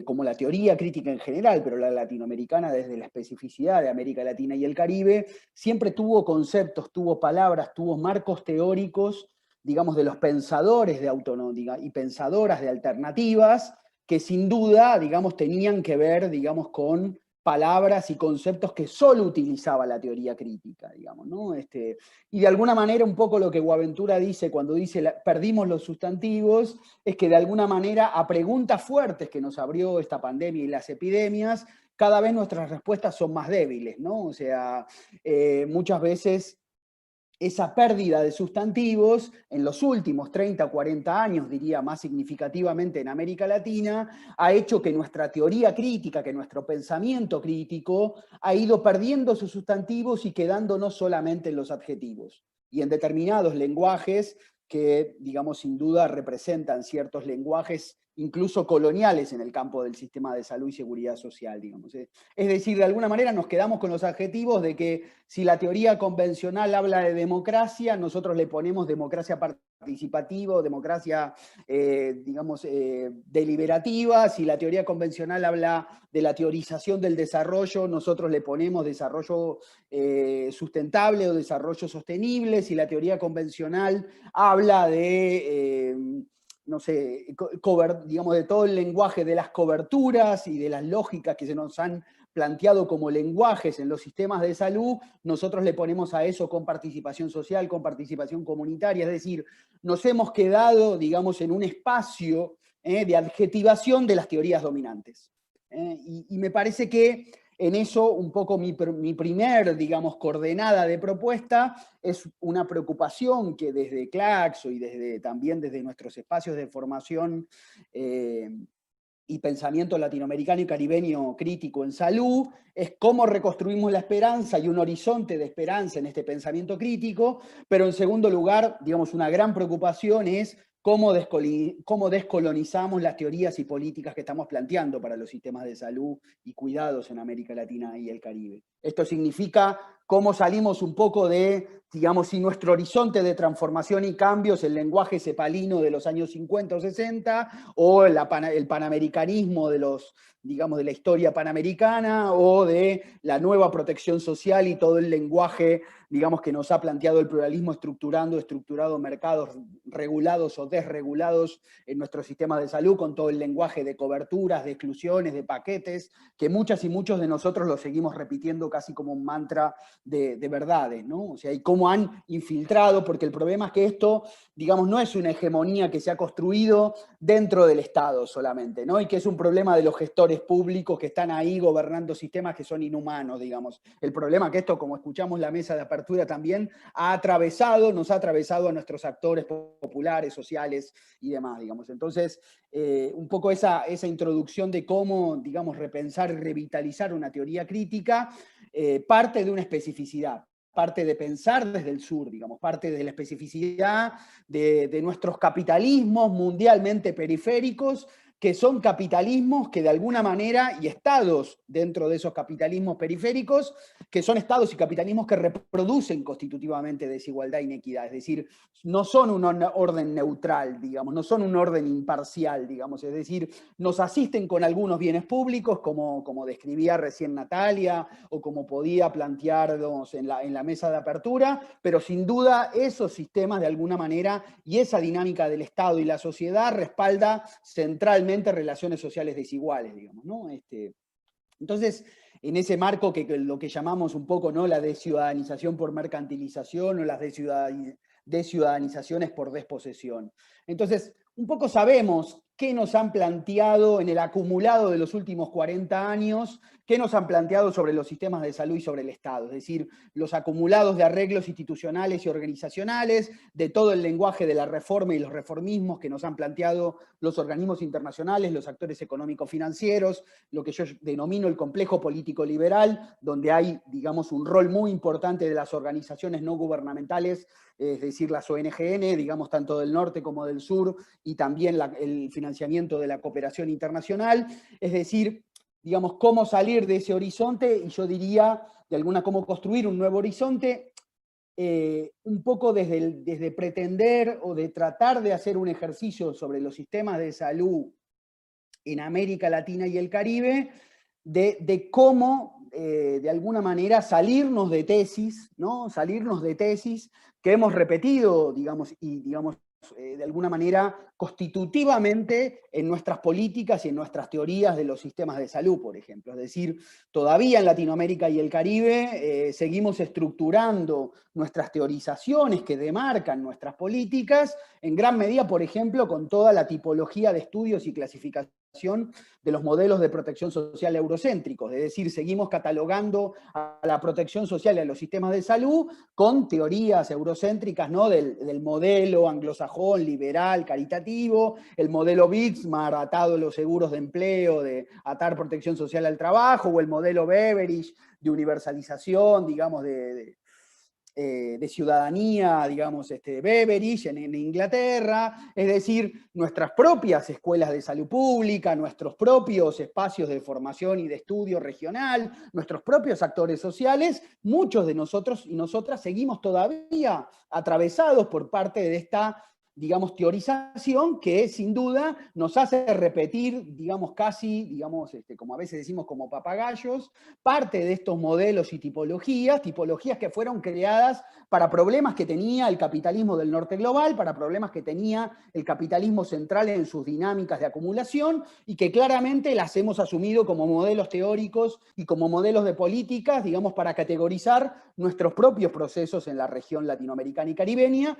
como la teoría crítica en general, pero la latinoamericana desde la especificidad de América Latina y el Caribe, siempre tuvo conceptos, tuvo palabras, tuvo marcos teóricos, digamos, de los pensadores de autonomía y pensadoras de alternativas, que sin duda, digamos, tenían que ver, digamos, con palabras y conceptos que solo utilizaba la teoría crítica, digamos, ¿no? Y de alguna manera un poco lo que Boaventura dice cuando dice perdimos los sustantivos, es que de alguna manera a preguntas fuertes que nos abrió esta pandemia y las epidemias, cada vez nuestras respuestas son más débiles, ¿no? O sea, muchas veces esa pérdida de sustantivos en los últimos 30 o 40 años, diría más significativamente en América Latina, ha hecho que nuestra teoría crítica, que nuestro pensamiento crítico ha ido perdiendo sus sustantivos y quedándonos solamente en los adjetivos y en determinados lenguajes que, digamos, sin duda representan ciertos lenguajes incluso coloniales en el campo del sistema de salud y seguridad social, digamos. Es decir, de alguna manera nos quedamos con los adjetivos de que si la teoría convencional habla de democracia, nosotros le ponemos democracia participativa o democracia, digamos, deliberativa. Si la teoría convencional habla de la teorización del desarrollo, nosotros le ponemos desarrollo sustentable o desarrollo sostenible. Si la teoría convencional habla de no sé, digamos, de todo el lenguaje de las coberturas y de las lógicas que se nos han planteado como lenguajes en los sistemas de salud, nosotros le ponemos a eso con participación social, con participación comunitaria, es decir, nos hemos quedado, digamos, en un espacio de adjetivación de las teorías dominantes. Y me parece que en eso un poco mi primer, digamos, coordenada de propuesta es una preocupación que desde Claxo y también desde nuestros espacios de formación y pensamiento latinoamericano y caribeño crítico en salud, es cómo reconstruimos la esperanza y un horizonte de esperanza en este pensamiento crítico, pero en segundo lugar, digamos, una gran preocupación es cómo descolonizamos las teorías y políticas que estamos planteando para los sistemas de salud y cuidados en América Latina y el Caribe. Esto significa cómo salimos un poco de, digamos, si nuestro horizonte de transformación y cambios, el lenguaje cepalino de los años 50 o 60, o el panamericanismo de digamos, de la historia panamericana, o de la nueva protección social y todo el lenguaje, digamos, que nos ha planteado el pluralismo estructurado mercados regulados o desregulados en nuestro sistema de salud, con todo el lenguaje de coberturas, de exclusiones, de paquetes, que muchas y muchos de nosotros lo seguimos repitiendo casi como un mantra de verdades, ¿no? O sea, y cómo han infiltrado, porque el problema es que esto, digamos, no es una hegemonía que se ha construido dentro del Estado solamente, ¿no? Y que es un problema de los gestores públicos que están ahí gobernando sistemas que son inhumanos, digamos. El problema es que esto, como escuchamos la mesa de apertura también, nos ha atravesado a nuestros actores populares, sociales y demás, digamos. Entonces, un poco esa introducción de cómo, digamos, repensar y revitalizar una teoría crítica parte de una especificidad. parte de pensar desde el sur, digamos, parte de la especificidad de nuestros capitalismos mundialmente periféricos, que son capitalismos que de alguna manera, y estados dentro de esos capitalismos periféricos, que son estados y capitalismos que reproducen constitutivamente desigualdad e inequidad, es decir, no son un orden neutral, digamos, no son un orden imparcial, digamos, es decir, nos asisten con algunos bienes públicos, como describía recién Natalia, o como podía plantearnos en la mesa de apertura, pero sin duda esos sistemas de alguna manera y esa dinámica del Estado y la sociedad respalda centralmente relaciones sociales desiguales, digamos, ¿no? Entonces, en ese marco que lo que llamamos un poco, ¿no?, la desciudadanización por mercantilización o las desciudadanizaciones por desposesión. Entonces, un poco sabemos qué nos han planteado en el acumulado de los últimos 40 años, qué nos han planteado sobre los sistemas de salud y sobre el Estado, es decir, los acumulados de arreglos institucionales y organizacionales, de todo el lenguaje de la reforma y los reformismos que nos han planteado los organismos internacionales, los actores económico-financieros, lo que yo denomino el complejo político-liberal, donde hay, digamos, un rol muy importante de las organizaciones no gubernamentales, es decir, las ONGN, digamos, tanto del norte como del sur, y también el financiamiento de la cooperación internacional, es decir, digamos, cómo salir de ese horizonte, y yo diría, cómo construir un nuevo horizonte, un poco desde pretender o de tratar de hacer un ejercicio sobre los sistemas de salud en América Latina y el Caribe, de cómo, de alguna manera, salirnos de tesis, ¿no? Salirnos de tesis que hemos repetido, digamos, y digamos, de alguna manera constitutivamente en nuestras políticas y en nuestras teorías de los sistemas de salud, por ejemplo. Es decir, todavía en Latinoamérica y el Caribe seguimos estructurando nuestras teorizaciones que demarcan nuestras políticas, en gran medida, por ejemplo, con toda la tipología de estudios y clasificación de los modelos de protección social eurocéntricos, es decir, seguimos catalogando a la protección social y a los sistemas de salud con teorías eurocéntricas, ¿no?, del modelo anglosajón, liberal, caritativo, el modelo Bixmar atado a los seguros de empleo, de atar protección social al trabajo, o el modelo Beveridge de universalización, digamos, de ciudadanía, digamos, Beveridge en Inglaterra, es decir, nuestras propias escuelas de salud pública, nuestros propios espacios de formación y de estudio regional, nuestros propios actores sociales, muchos de nosotros y nosotras seguimos todavía atravesados por parte de esta, digamos, teorización que sin duda nos hace repetir, digamos, casi, digamos, como a veces decimos, como papagayos, parte de estos modelos y tipologías que fueron creadas para problemas que tenía el capitalismo del norte global, para problemas que tenía el capitalismo central en sus dinámicas de acumulación, y que claramente las hemos asumido como modelos teóricos y como modelos de políticas, digamos, para categorizar nuestros propios procesos en la región latinoamericana y caribeña.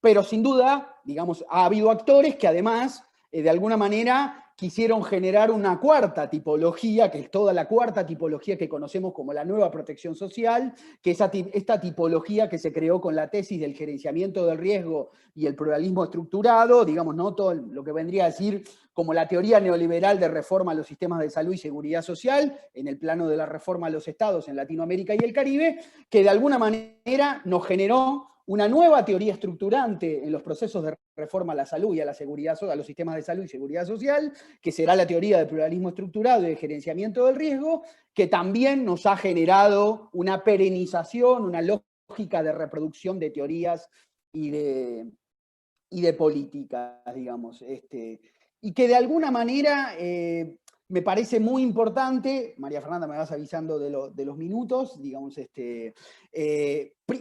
Pero sin duda, digamos, ha habido actores que además, de alguna manera, quisieron generar una cuarta tipología, que es toda la cuarta tipología que conocemos como la nueva protección social, que es esta tipología que se creó con la tesis del gerenciamiento del riesgo y el pluralismo estructurado, digamos, ¿no?, todo lo que vendría a decir como la teoría neoliberal de reforma a los sistemas de salud y seguridad social, en el plano de la reforma a los estados en Latinoamérica y el Caribe, que de alguna manera nos generó una nueva teoría estructurante en los procesos de reforma a la salud y a la seguridad, a los sistemas de salud y seguridad social, que será la teoría del pluralismo estructurado y de gerenciamiento del riesgo, que también nos ha generado una perenización, una lógica de reproducción de teorías y de políticas, digamos, y que de alguna manera me parece muy importante. María Fernanda, me vas avisando de los minutos, digamos,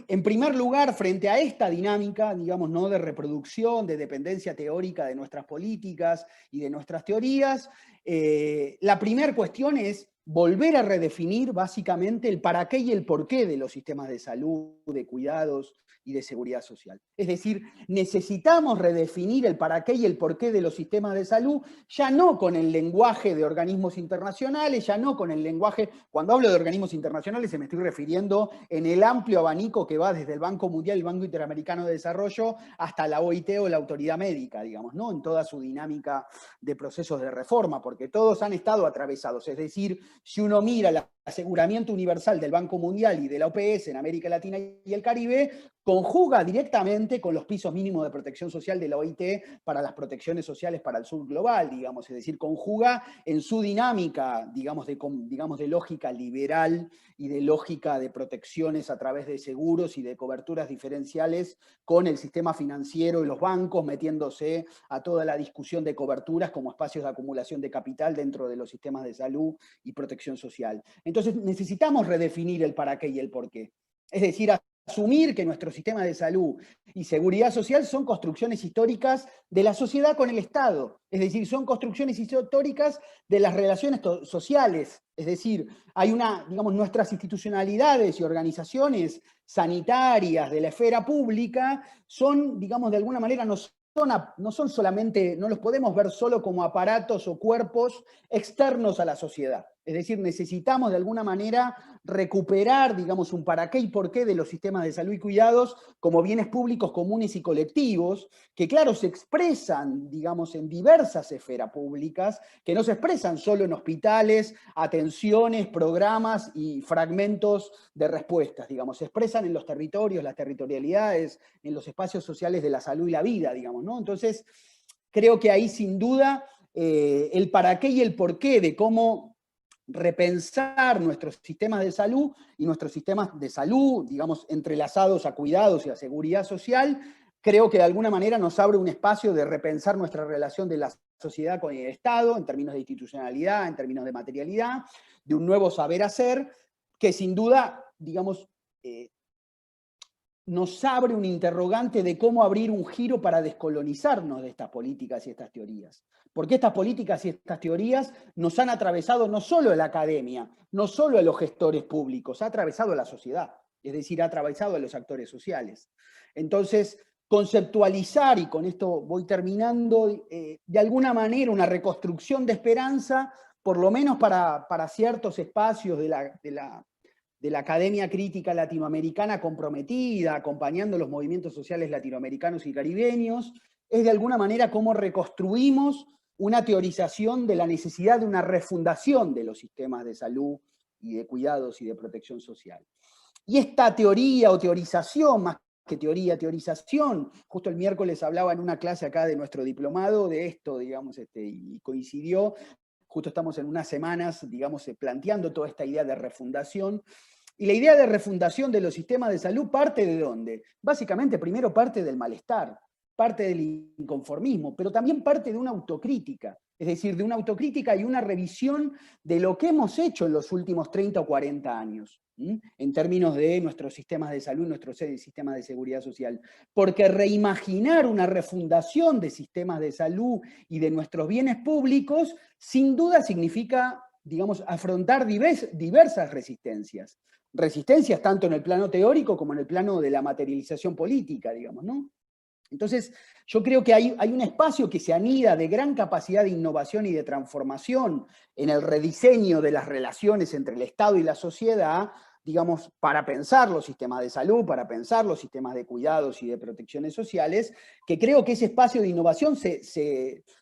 en primer lugar, frente a esta dinámica, digamos, ¿no?, de reproducción, de dependencia teórica de nuestras políticas y de nuestras teorías, la primera cuestión es volver a redefinir básicamente el para qué y el por qué de los sistemas de salud, de cuidados y de seguridad social. Es decir, necesitamos redefinir el para qué y el por qué de los sistemas de salud, ya no con el lenguaje de organismos internacionales, ya no con el lenguaje, cuando hablo de organismos internacionales me estoy refiriendo en el amplio abanico que va desde el Banco Mundial, el Banco Interamericano de Desarrollo, hasta la OIT o la Autoridad Médica, digamos, ¿no?, en toda su dinámica de procesos de reforma, porque todos han estado atravesados, es decir, si uno mira el aseguramiento universal del Banco Mundial y de la OPS en América Latina y el Caribe, conjuga directamente con los pisos mínimos de protección social de la OIT para las protecciones sociales para el sur global, digamos, es decir, conjuga en su dinámica, digamos, de lógica liberal y de lógica de protecciones a través de seguros y de coberturas diferenciales con el sistema financiero y los bancos, metiéndose a toda la discusión de coberturas como espacios de acumulación de capital dentro de los sistemas de salud y protección social. Entonces necesitamos redefinir el para qué y el por qué. Es decir, asumir que nuestro sistema de salud y seguridad social son construcciones históricas de la sociedad con el Estado. Es decir, son construcciones históricas de las relaciones sociales. Es decir, hay digamos, nuestras institucionalidades y organizaciones sanitarias de la esfera pública son, digamos, de alguna manera no son solamente, no los podemos ver solo como aparatos o cuerpos externos a la sociedad. Es decir, necesitamos de alguna manera recuperar, digamos, un para qué y por qué de los sistemas de salud y cuidados como bienes públicos comunes y colectivos, que claro, se expresan, digamos, en diversas esferas públicas, que no se expresan solo en hospitales, atenciones, programas y fragmentos de respuestas, digamos, se expresan en los territorios, las territorialidades, en los espacios sociales de la salud y la vida, digamos, ¿no? Entonces, creo que ahí sin duda el para qué y el por qué de cómo repensar nuestros sistemas de salud y nuestros sistemas de salud, digamos, entrelazados a cuidados y a seguridad social, creo que de alguna manera nos abre un espacio de repensar nuestra relación de la sociedad con el Estado, en términos de institucionalidad, en términos de materialidad, de un nuevo saber hacer, que sin duda, digamos, nos abre un interrogante de cómo abrir un giro para descolonizarnos de estas políticas y estas teorías. Porque estas políticas y estas teorías nos han atravesado no solo a la academia, no solo a los gestores públicos, ha atravesado a la sociedad, es decir, ha atravesado a los actores sociales. Entonces, conceptualizar, y con esto voy terminando, de alguna manera una reconstrucción de esperanza, por lo menos para ciertos espacios de la academia crítica latinoamericana comprometida, acompañando los movimientos sociales latinoamericanos y caribeños, es de alguna manera cómo reconstruimos una teorización de la necesidad de una refundación de los sistemas de salud y de cuidados y de protección social. Y esta teoría o teorización, más que teoría, teorización, justo el miércoles hablaba en una clase acá de nuestro diplomado de esto, digamos, y coincidió, justo estamos en unas semanas, digamos, planteando toda esta idea de refundación. Y la idea de refundación de los sistemas de salud parte ¿de dónde? Básicamente, primero parte del malestar, parte del inconformismo, pero también parte de una autocrítica, es decir, de una autocrítica y una revisión de lo que hemos hecho en los últimos 30 o 40 años, en términos de nuestros sistemas de salud, nuestros sistemas de seguridad social. Porque reimaginar una refundación de sistemas de salud y de nuestros bienes públicos, sin duda significa, digamos, afrontar diversas resistencias. Resistencias tanto en el plano teórico como en el plano de la materialización política, digamos, ¿no? Entonces, yo creo que hay un espacio que se anida de gran capacidad de innovación y de transformación en el rediseño de las relaciones entre el Estado y la sociedad, digamos, para pensar los sistemas de salud, para pensar los sistemas de cuidados y de protecciones sociales, que creo que ese espacio de innovación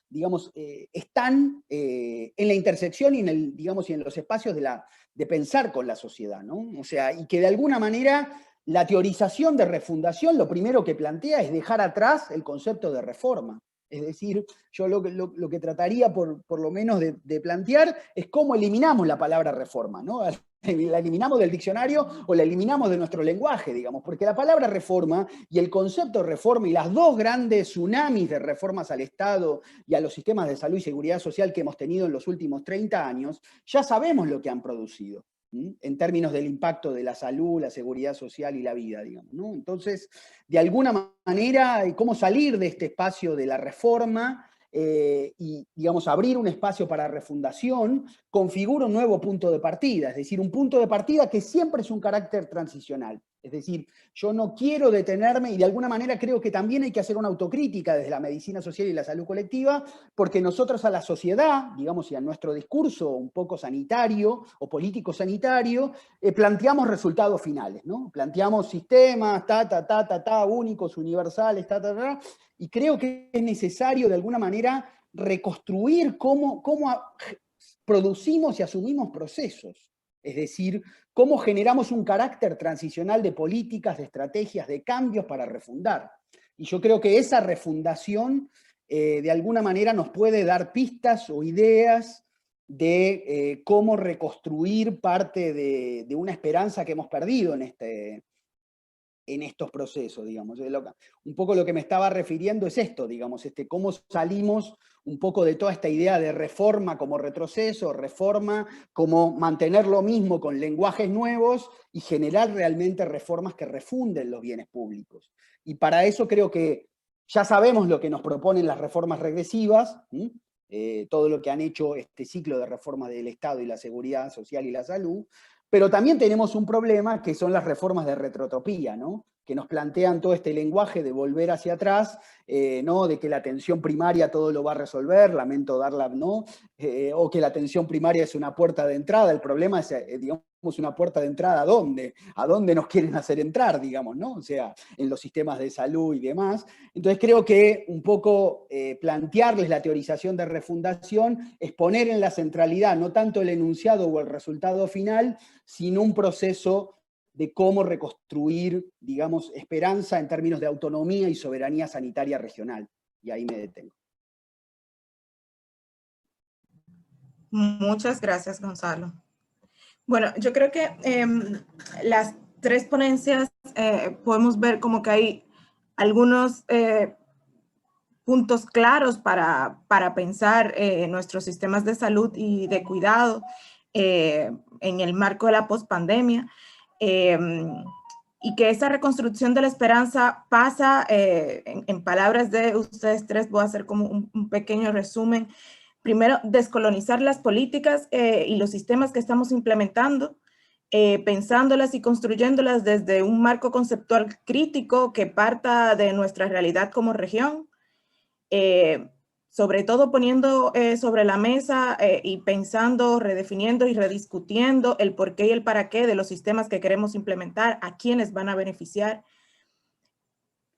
digamos, están en la intersección y y en los espacios de pensar con la sociedad, ¿no? O sea, y que de alguna manera la teorización de refundación lo primero que plantea es dejar atrás el concepto de reforma. Es decir, yo lo que trataría por lo menos de plantear es cómo eliminamos la palabra reforma, ¿no? La eliminamos del diccionario o la eliminamos de nuestro lenguaje, digamos, porque la palabra reforma y el concepto de reforma y las dos grandes tsunamis de reformas al Estado y a los sistemas de salud y seguridad social que hemos tenido en los últimos 30 años, ya sabemos lo que han producido, en términos del impacto de la salud, la seguridad social y la vida, digamos, ¿no? Entonces, de alguna manera, cómo salir de este espacio de la reforma y, digamos, abrir un espacio para refundación, configura un nuevo punto de partida, es decir, un punto de partida que siempre es un carácter transicional. Es decir, yo no quiero detenerme y de alguna manera creo que también hay que hacer una autocrítica desde la medicina social y la salud colectiva, porque nosotros a la sociedad, digamos, y a nuestro discurso un poco sanitario o político sanitario, planteamos resultados finales, ¿no? Planteamos sistemas, únicos, universales, y creo que es necesario de alguna manera reconstruir cómo producimos y asumimos procesos. Es decir, cómo generamos un carácter transicional de políticas, de estrategias, de cambios para refundar. Y yo creo que esa refundación de alguna manera nos puede dar pistas o ideas de cómo reconstruir parte de una esperanza que hemos perdido en estos procesos, digamos. Un poco lo que me estaba refiriendo es esto, digamos, cómo salimos un poco de toda esta idea de reforma como retroceso, reforma como mantener lo mismo con lenguajes nuevos y generar realmente reformas que refunden los bienes públicos. Y para eso creo que ya sabemos lo que nos proponen las reformas regresivas, todo lo que han hecho este ciclo de reformas del Estado y la seguridad social y la salud, pero también tenemos un problema que son las reformas de retrotopía, ¿no? Que nos plantean todo este lenguaje de volver hacia atrás, ¿no? De que la atención primaria todo lo va a resolver, lamento darla, ¿no? O que la atención primaria es una puerta de entrada. El problema es, digamos, una puerta de entrada ¿a dónde? ¿A dónde nos quieren hacer entrar, digamos, ¿no? O sea, en los sistemas de salud y demás. Entonces creo que un poco plantearles la teorización de refundación es poner en la centralidad no tanto el enunciado o el resultado final, sino un proceso de cómo reconstruir, digamos, esperanza en términos de autonomía y soberanía sanitaria regional. Y ahí me detengo. Muchas gracias, Gonzalo. Bueno, yo creo que las tres ponencias podemos ver como que hay algunos puntos claros para pensar nuestros sistemas de salud y de cuidado en el marco de la pospandemia. Y que esa reconstrucción de la esperanza pasa, en palabras de ustedes tres, voy a hacer como un pequeño resumen. Primero, descolonizar las políticas y los sistemas que estamos implementando, pensándolas y construyéndolas desde un marco conceptual crítico que parta de nuestra realidad como región, sobre todo poniendo sobre la mesa y pensando, redefiniendo y rediscutiendo el por qué y el para qué de los sistemas que queremos implementar, a quiénes van a beneficiar,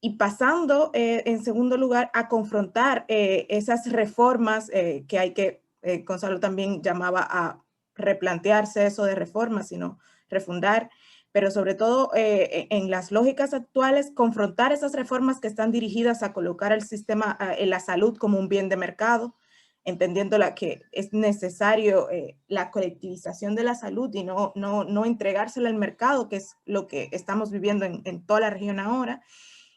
y pasando en segundo lugar a confrontar esas reformas que hay que, Gonzalo también llamaba a replantearse eso de reformas, sino refundar, pero sobre todo en las lógicas actuales, confrontar esas reformas que están dirigidas a colocar el sistema, la salud como un bien de mercado, entendiendo que es necesario la colectivización de la salud y no entregársela al mercado, que es lo que estamos viviendo en toda la región ahora.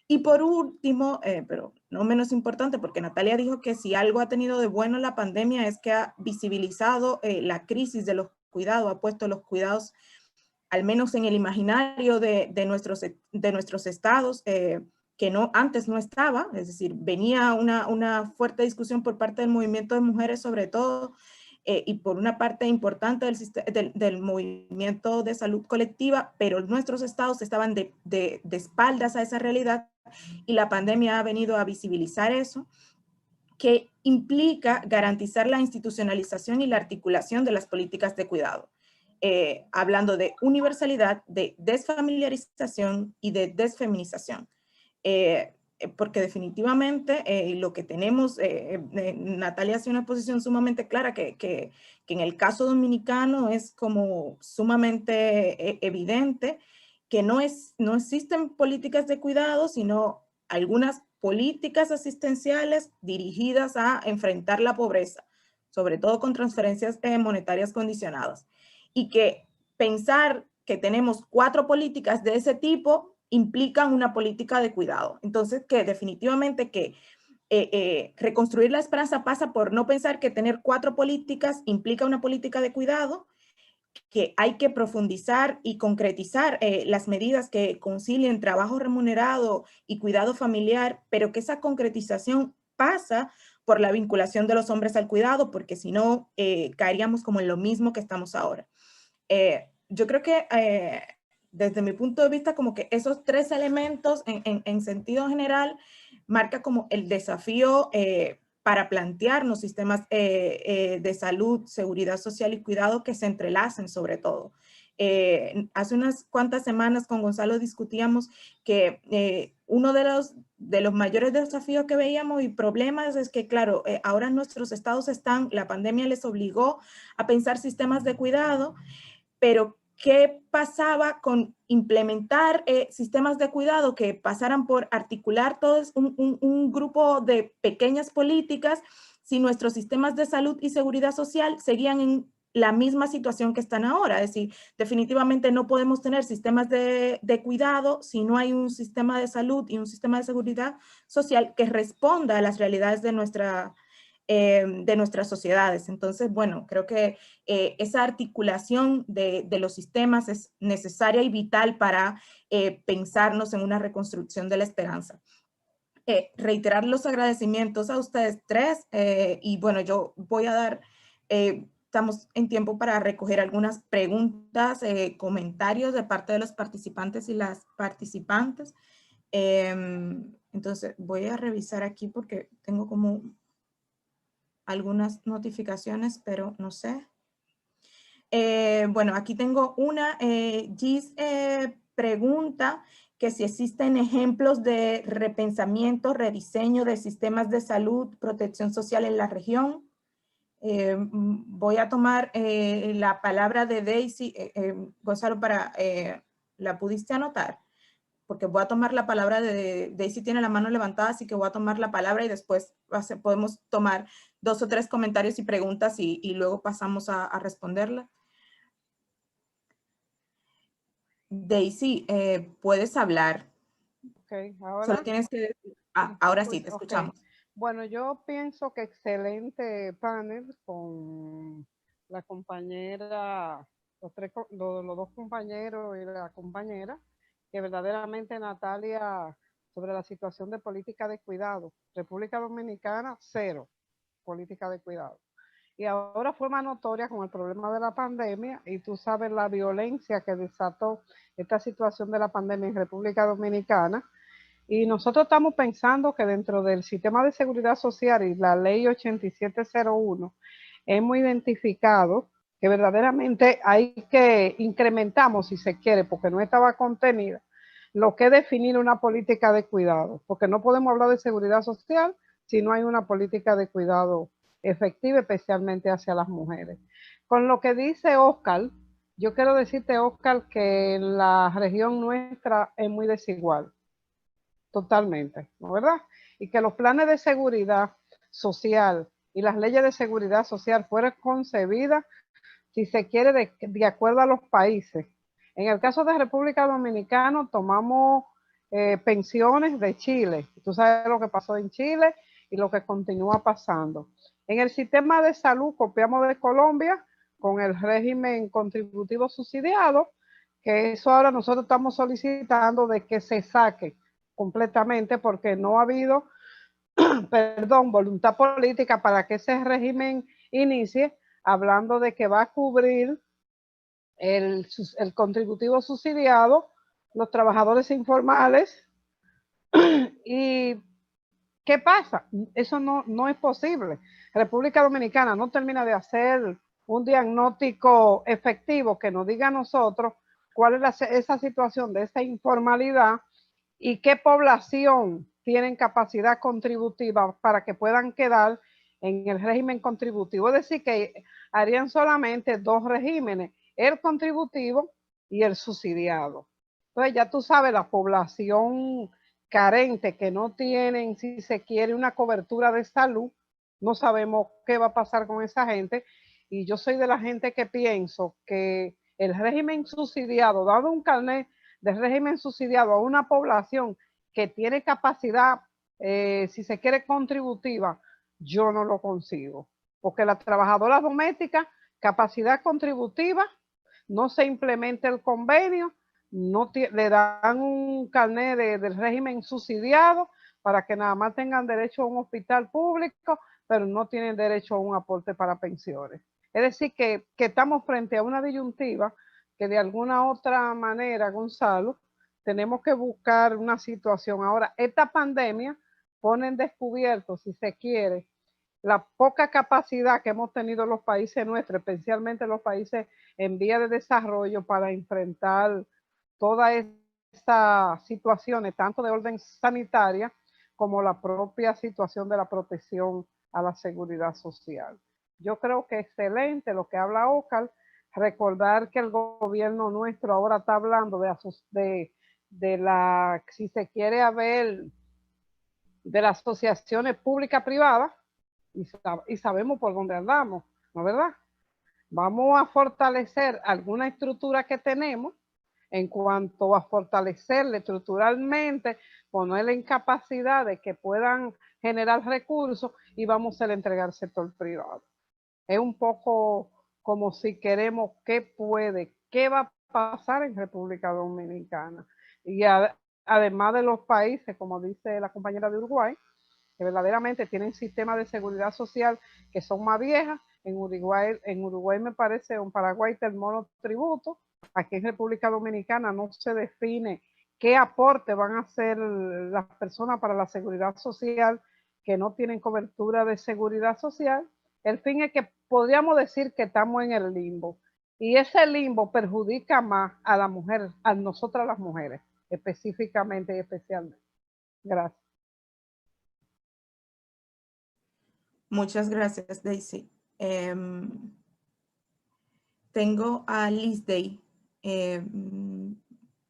Y por último, pero no menos importante, porque Natalia dijo que si algo ha tenido de bueno la pandemia es que ha visibilizado la crisis de los cuidados, ha puesto los cuidados al menos en el imaginario de nuestros estados, que antes no estaba, es decir, venía una fuerte discusión por parte del movimiento de mujeres sobre todo, y por una parte importante del movimiento de salud colectiva, pero nuestros estados estaban de espaldas a esa realidad, y la pandemia ha venido a visibilizar eso, que implica garantizar la institucionalización y la articulación de las políticas de cuidado. Hablando de universalidad, de desfamiliarización y de desfeminización. Porque definitivamente lo que tenemos, Natalia hace una posición sumamente clara que en el caso dominicano es como sumamente evidente que no existen políticas de cuidado, sino algunas políticas asistenciales dirigidas a enfrentar la pobreza, sobre todo con transferencias monetarias condicionadas. Y que pensar que tenemos 4 políticas de ese tipo implican una política de cuidado. Entonces, que definitivamente que reconstruir la esperanza pasa por no pensar que tener 4 políticas implica una política de cuidado, que hay que profundizar y concretizar las medidas que concilien trabajo remunerado y cuidado familiar, pero que esa concretización pasa por la vinculación de los hombres al cuidado, porque si no, caeríamos como en lo mismo que estamos ahora. Yo creo que desde mi punto de vista, como que esos 3 elementos en sentido general marca como el desafío para plantearnos sistemas de salud, seguridad social y cuidado que se entrelacen sobre todo. Hace unas cuantas semanas con Gonzalo discutíamos que uno de los mayores desafíos que veíamos y problemas es que, claro, ahora nuestros estados la pandemia les obligó a pensar sistemas de cuidado, pero ¿qué pasaba con implementar sistemas de cuidado que pasaran por articular todo un grupo de pequeñas políticas si nuestros sistemas de salud y seguridad social seguían en la misma situación que están ahora? Es decir, definitivamente no podemos tener sistemas de cuidado si no hay un sistema de salud y un sistema de seguridad social que responda a las realidades de nuestras sociedades. Entonces, bueno, creo que esa articulación de los sistemas es necesaria y vital para pensarnos en una reconstrucción de la esperanza. Reiterar los agradecimientos a ustedes tres y bueno, yo voy a dar, estamos en tiempo para recoger algunas preguntas, comentarios de parte de los participantes y las participantes. Entonces voy a revisar aquí porque tengo como algunas notificaciones, pero no sé. Bueno, aquí tengo una. Gis pregunta que si existen ejemplos de repensamiento, rediseño de sistemas de salud, protección social en la región. Voy a tomar la palabra de Daisy. Gonzalo, ¿la pudiste anotar? Porque voy a tomar la palabra de Daisy, tiene la mano levantada, así que voy a tomar la palabra y después podemos tomar 2 o 3 comentarios y preguntas y luego pasamos a responderla. Daisy, puedes hablar. Ok, ahora. Solo tienes que decir. Ahora sí, te escuchamos. Okay. Bueno, yo pienso que excelente panel con la compañera, los dos compañeros y la compañera, que verdaderamente Natalia, sobre la situación de política de cuidado. República Dominicana, cero política de cuidado. Y ahora fue más notoria con el problema de la pandemia, y tú sabes la violencia que desató esta situación de la pandemia en República Dominicana. Y nosotros estamos pensando que dentro del sistema de seguridad social y la ley 8701 hemos identificado que verdaderamente hay que incrementamos, si se quiere, porque no estaba contenida, lo que es definir una política de cuidado, porque no podemos hablar de seguridad social si no hay una política de cuidado efectiva, especialmente hacia las mujeres. Con lo que dice Oscar, yo quiero decirte, Oscar, que la región nuestra es muy desigual. Totalmente, ¿no, verdad? Y que los planes de seguridad social y las leyes de seguridad social fueron concebidas, si se quiere, de acuerdo a los países. En el caso de República Dominicana, tomamos pensiones de Chile. Tú sabes lo que pasó en Chile y lo que continúa pasando. En el sistema de salud, copiamos de Colombia con el régimen contributivo subsidiado, que eso ahora nosotros estamos solicitando de que se saque completamente porque no ha habido, voluntad política para que ese régimen inicie, hablando de que va a cubrir el contributivo subsidiado, los trabajadores informales. ¿Y qué pasa? Eso no es posible. República Dominicana no termina de hacer un diagnóstico efectivo que nos diga a nosotros cuál es esa situación de esa informalidad y qué población tienen capacidad contributiva para que puedan quedar en el régimen contributivo. Es decir, que harían solamente 2 regímenes, el contributivo y el subsidiado. Entonces ya tú sabes, la población carente que no tienen, si se quiere, una cobertura de salud, no sabemos qué va a pasar con esa gente. Y yo soy de la gente que pienso que el régimen subsidiado, dado un carnet de régimen subsidiado a una población que tiene capacidad, si se quiere, contributiva, yo no lo consigo. Porque la trabajadora doméstica, capacidad contributiva, no se implementa el convenio, no le dan un carnet del régimen subsidiado para que nada más tengan derecho a un hospital público, pero no tienen derecho a un aporte para pensiones. Es decir, que estamos frente a una disyuntiva que de alguna otra manera, Gonzalo, tenemos que buscar una situación. Ahora, esta pandemia pone en descubierto, si se quiere, la poca capacidad que hemos tenido los países nuestros, especialmente los países en vía de desarrollo, para enfrentar todas estas situaciones, tanto de orden sanitaria como la propia situación de la protección a la seguridad social. Yo creo que es excelente lo que habla Ocal, recordar que el gobierno nuestro ahora está hablando de la, si se quiere haber, de las asociaciones públicas privadas, y sabemos por dónde andamos, ¿no es verdad? Vamos a fortalecer alguna estructura que tenemos en cuanto a fortalecerle estructuralmente, ponerle en capacidad de que puedan generar recursos y vamos a entregar al sector privado. Es un poco como si queremos qué va a pasar en República Dominicana. Y además de los países, como dice la compañera de Uruguay, que verdaderamente tienen sistemas de seguridad social que son más viejas. En Uruguay me parece, en Paraguay está el monotributo. Aquí en República Dominicana no se define qué aporte van a hacer las personas para la seguridad social que no tienen cobertura de seguridad social. El fin es que podríamos decir que estamos en el limbo. Y ese limbo perjudica más a la mujer, a nosotras las mujeres, específicamente y especialmente. Gracias. Muchas gracias, Daisy. Tengo a Lizday.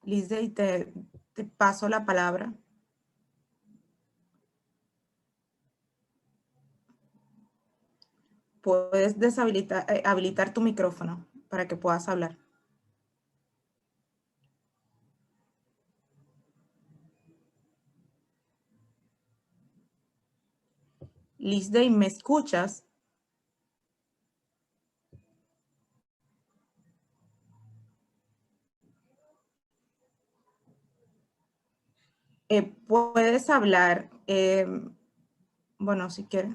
Lizday, te paso la palabra. Puedes habilitar tu micrófono para que puedas hablar. Lizday, ¿me escuchas? Puedes hablar, bueno, si quieres.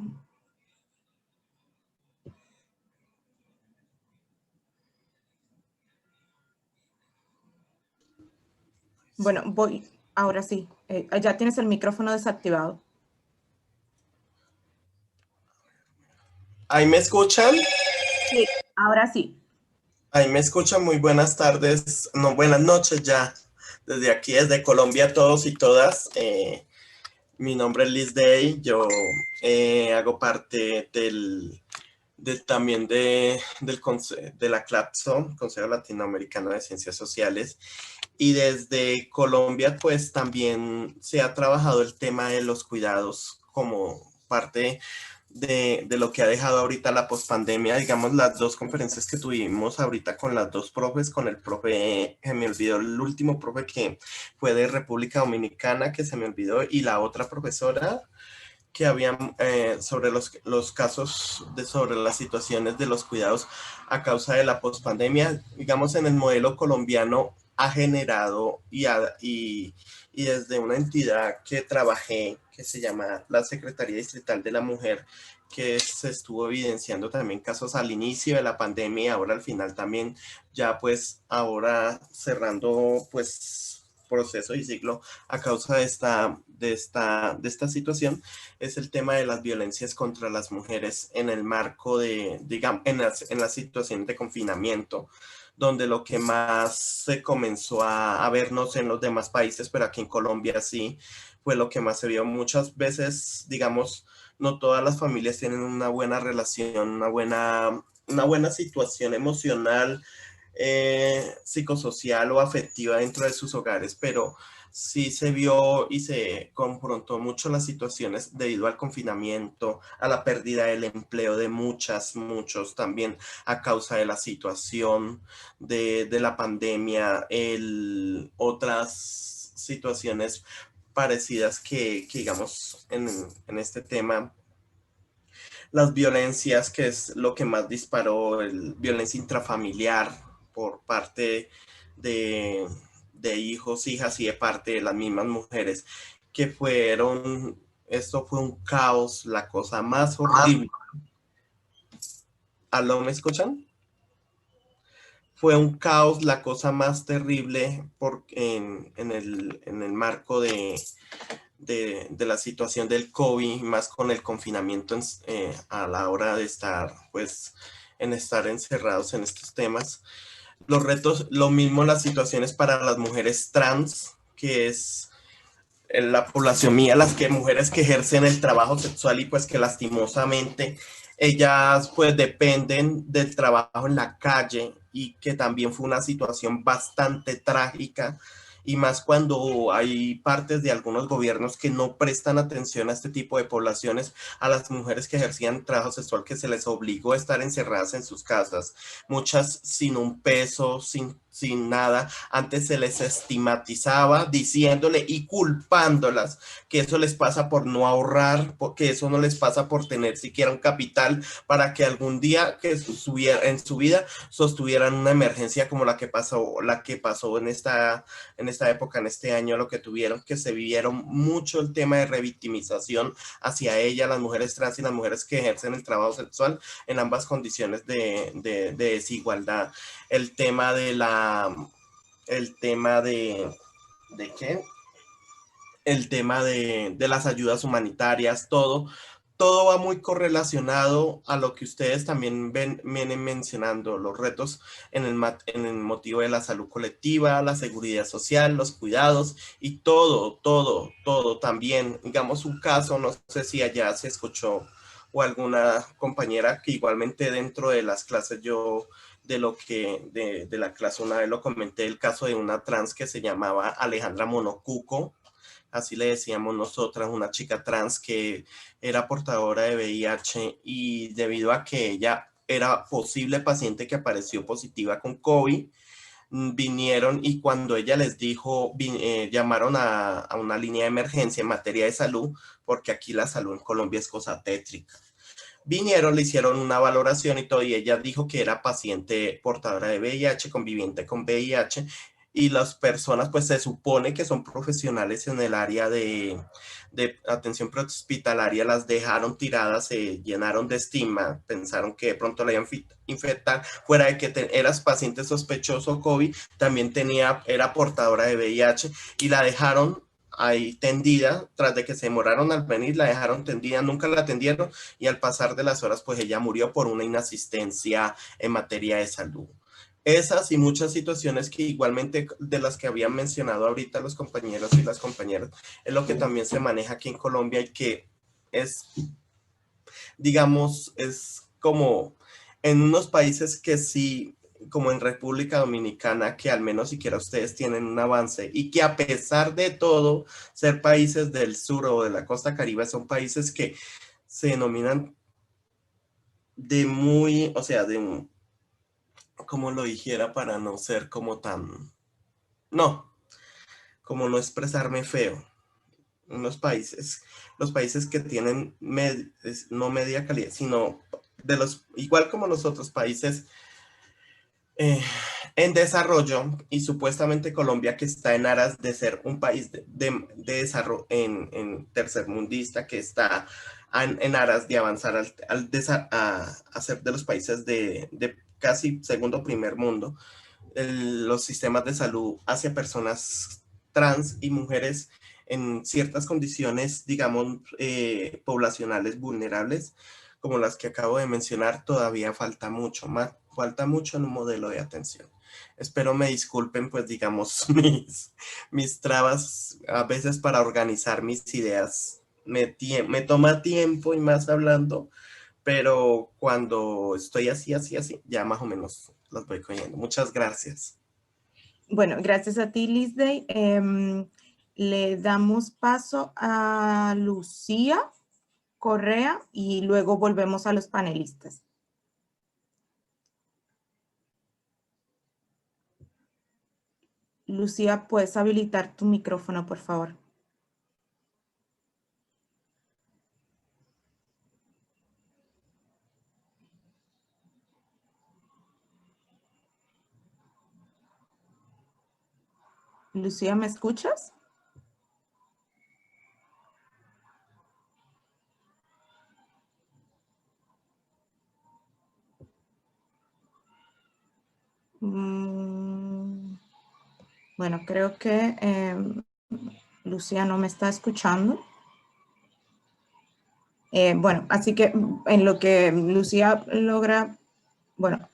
Bueno, voy, ahora sí, ya tienes el micrófono desactivado. ¿Ahí me escuchan? Sí, ahora sí. Ahí me escuchan. Muy buenas tardes, no, buenas noches ya. Desde aquí, desde Colombia, a todos y todas. Mi nombre es Liz Day, yo hago parte también de la CLAPSO, Consejo Latinoamericano de Ciencias Sociales. Y desde Colombia, pues también se ha trabajado el tema de los cuidados como parte de lo que ha dejado ahorita la pospandemia. Digamos, las dos conferencias que tuvimos ahorita con las dos profes, con el profe, que me olvidó el último profe que fue de República Dominicana, que se me olvidó, y la otra profesora que habían sobre los casos, sobre las situaciones de los cuidados a causa de la pospandemia. Digamos, en el modelo colombiano ha generado y desde una entidad que trabajé, que se llama la Secretaría Distrital de la Mujer, que se estuvo evidenciando también casos al inicio de la pandemia y ahora al final también, ya pues ahora cerrando pues proceso y ciclo a causa de esta situación, es el tema de las violencias contra las mujeres en el marco de, digamos, en la situación de confinamiento, donde lo que más se comenzó a vernos en los demás países, pero aquí en Colombia sí, fue lo que más se vio. Muchas veces, digamos, no todas las familias tienen una buena relación, una buena situación emocional, psicosocial o afectiva dentro de sus hogares, pero sí se vio y se confrontó mucho las situaciones debido al confinamiento, a la pérdida del empleo de muchos también a causa de la situación de la pandemia, otras situaciones parecidas que digamos en este tema, las violencias, que es lo que más disparó, violencia intrafamiliar por parte de hijos, hijas y de parte de las mismas mujeres, que esto fue un caos, la cosa más horrible. ¿Aló, me escuchan? Fue un caos, la cosa más terrible en el marco de de la situación del COVID, más con el confinamiento a la hora de estar, pues, estar encerrados en estos temas. Los retos, lo mismo las situaciones para las mujeres trans, que es en la población mía, mujeres que ejercen el trabajo sexual y pues que lastimosamente ellas pues dependen del trabajo en la calle, y que también fue una situación bastante trágica, y más cuando hay partes de algunos gobiernos que no prestan atención a este tipo de poblaciones, a las mujeres que ejercían trabajo sexual, que se les obligó a estar encerradas en sus casas, muchas sin un peso, sin nada. Antes se les estigmatizaba diciéndole y culpándolas que eso les pasa por no ahorrar, que eso no les pasa por tener siquiera un capital para que algún día que en su vida sostuvieran una emergencia como la que pasó en esta época, en este año, lo que tuvieron, que se vivieron mucho el tema de revictimización hacia ella, las mujeres trans y las mujeres que ejercen el trabajo sexual en ambas condiciones de desigualdad. El tema de ¿qué? El tema de las ayudas humanitarias, todo va muy correlacionado a lo que ustedes también vienen mencionando, los retos en el motivo de la salud colectiva, la seguridad social, los cuidados y todo también. Digamos un caso, no sé si allá se escuchó o alguna compañera que igualmente dentro de las clases de la clase una vez lo comenté, el caso de una trans que se llamaba Alejandra Monocuco, así le decíamos nosotras, una chica trans que era portadora de VIH, y debido a que ella era posible paciente que apareció positiva con COVID, vinieron, y cuando ella les dijo, llamaron a una línea de emergencia en materia de salud, porque aquí la salud en Colombia es cosa tétrica. Vinieron, le hicieron una valoración y todo, y ella dijo que era paciente portadora de VIH, conviviente con VIH, y las personas pues se supone que son profesionales en el área de atención prehospitalaria, las dejaron tiradas, se llenaron de estigma, pensaron que de pronto la iban a infectar, fuera de que eras paciente sospechoso COVID, también era portadora de VIH, y la dejaron ahí tendida, tras de que se demoraron al venir, la dejaron tendida, nunca la atendieron, y al pasar de las horas, pues ella murió por una inasistencia en materia de salud. Esas y muchas situaciones que igualmente de las que habían mencionado ahorita los compañeros y las compañeras, es lo que también se maneja aquí en Colombia, y que es, digamos, es como en unos países que sí, como en República Dominicana, que al menos siquiera ustedes tienen un avance, y que a pesar de todo, ser países del sur o de la costa caribe, son países que se denominan de muy, o sea, de, como lo dijera para no ser como tan, no, como no expresarme feo, los países que tienen no media calidad, sino igual como los otros países en desarrollo, y supuestamente Colombia, que está en aras de ser un país de desarrollo en tercermundista, que está en aras de avanzar a ser de los países de casi segundo o primer mundo, los sistemas de salud hacia personas trans y mujeres en ciertas condiciones, digamos, poblacionales vulnerables, como las que acabo de mencionar, todavía falta mucho más, falta mucho en un modelo de atención. Espero me disculpen, pues digamos, mis trabas a veces para organizar mis ideas. Me toma tiempo y más hablando, pero cuando estoy así, ya más o menos las voy cogiendo. Muchas gracias. Bueno, gracias a ti, Lizday. Le damos paso a Lucía Correa y luego volvemos a los panelistas. Lucía, ¿puedes habilitar tu micrófono, por favor? Lucía, ¿me escuchas? Bueno, creo que Lucía no me está escuchando. Bueno, así que en lo que Lucía logra, bueno,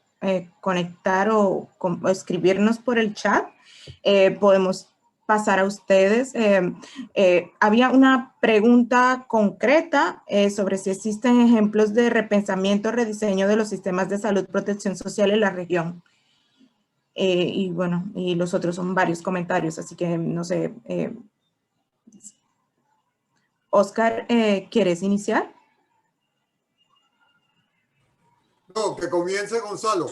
conectar o escribirnos por el chat, podemos pasar a ustedes. Había una pregunta concreta sobre si existen ejemplos de repensamiento, rediseño de los sistemas de salud, protección social en la región. Y bueno, y los otros son varios comentarios, así que no sé. Oscar, ¿quieres iniciar? No, que comience Gonzalo.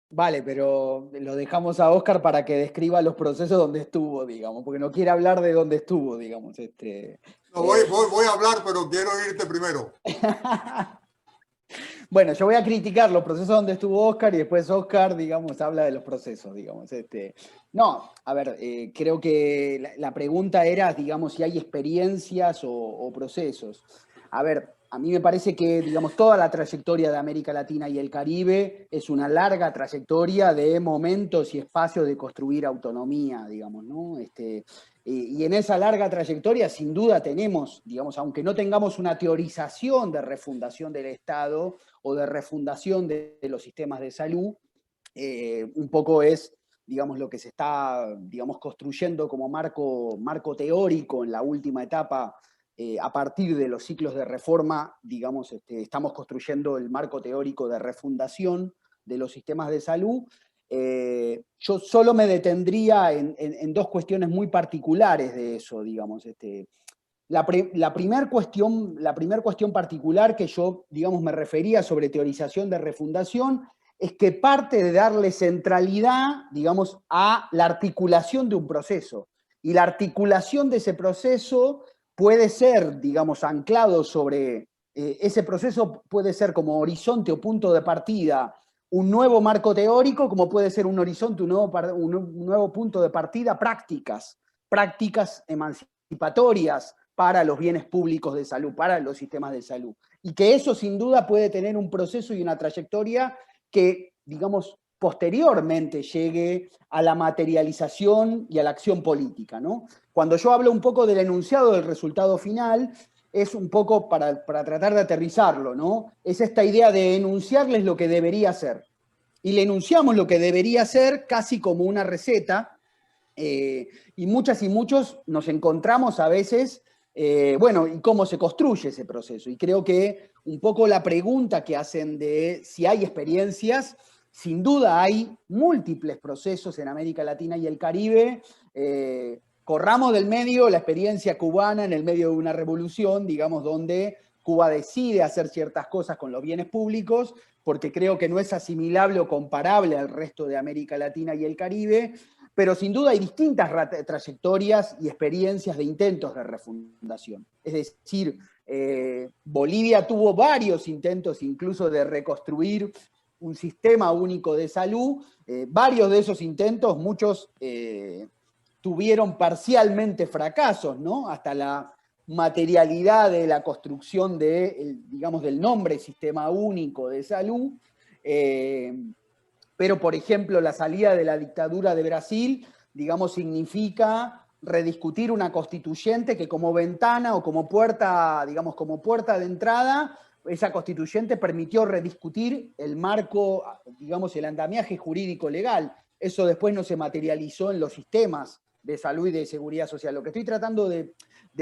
Vale, pero lo dejamos a Oscar para que describa los procesos donde estuvo, digamos, porque no quiere hablar de dónde estuvo, digamos. No, voy a hablar, pero quiero irte primero. Bueno, yo voy a criticar los procesos donde estuvo Oscar y después Oscar, digamos, habla de los procesos, digamos. No, a ver, creo que la pregunta era, digamos, si hay experiencias o procesos. A ver, a mí me parece que, digamos, toda la trayectoria de América Latina y el Caribe es una larga trayectoria de momentos y espacios de construir autonomía, digamos, ¿no? Y en esa larga trayectoria, sin duda, tenemos, digamos, aunque no tengamos una teorización de refundación del Estado o de refundación de los sistemas de salud, un poco es, digamos, lo que se está, digamos, construyendo como marco teórico en la última etapa. A partir de los ciclos de reforma, digamos, estamos construyendo el marco teórico de refundación de los sistemas de salud. Yo solo me detendría en dos cuestiones muy particulares de eso, digamos. La primera cuestión particular que yo, digamos, me refería sobre teorización de refundación es que parte de darle centralidad, digamos, a la articulación de un proceso. Y la articulación de ese proceso puede ser, digamos, anclado sobre ese proceso, puede ser como horizonte o punto de partida un nuevo marco teórico, como puede ser un horizonte, un nuevo punto de partida, prácticas emancipatorias para los bienes públicos de salud, para los sistemas de salud. Y que eso sin duda puede tener un proceso y una trayectoria que, digamos, posteriormente llegue a la materialización y a la acción política, ¿no? Cuando yo hablo un poco del enunciado del resultado final, es un poco para tratar de aterrizarlo, ¿no? Es esta idea de enunciarles lo que debería ser. Y le enunciamos lo que debería ser casi como una receta, y muchas y muchos nos encontramos a veces, bueno, ¿y cómo se construye ese proceso? Y creo que un poco la pregunta que hacen de si hay experiencias, sin duda hay múltiples procesos en América Latina y el Caribe. Corramos del medio la experiencia cubana en el medio de una revolución, digamos, donde Cuba decide hacer ciertas cosas con los bienes públicos, porque creo que no es asimilable o comparable al resto de América Latina y el Caribe, pero sin duda hay distintas trayectorias y experiencias de intentos de refundación. Es decir, Bolivia tuvo varios intentos incluso de reconstruir un sistema único de salud. Varios de esos intentos, muchos tuvieron parcialmente fracasos, ¿no? Hasta la materialidad de la construcción digamos, del nombre Sistema Único de Salud. Pero, por ejemplo, la salida de la dictadura de Brasil, digamos, significa rediscutir una constituyente que como ventana o como puerta, digamos, como puerta de entrada, esa constituyente permitió rediscutir el marco, digamos, el andamiaje jurídico legal. Eso después no se materializó en los sistemas de salud y de seguridad social. Lo que estoy tratando de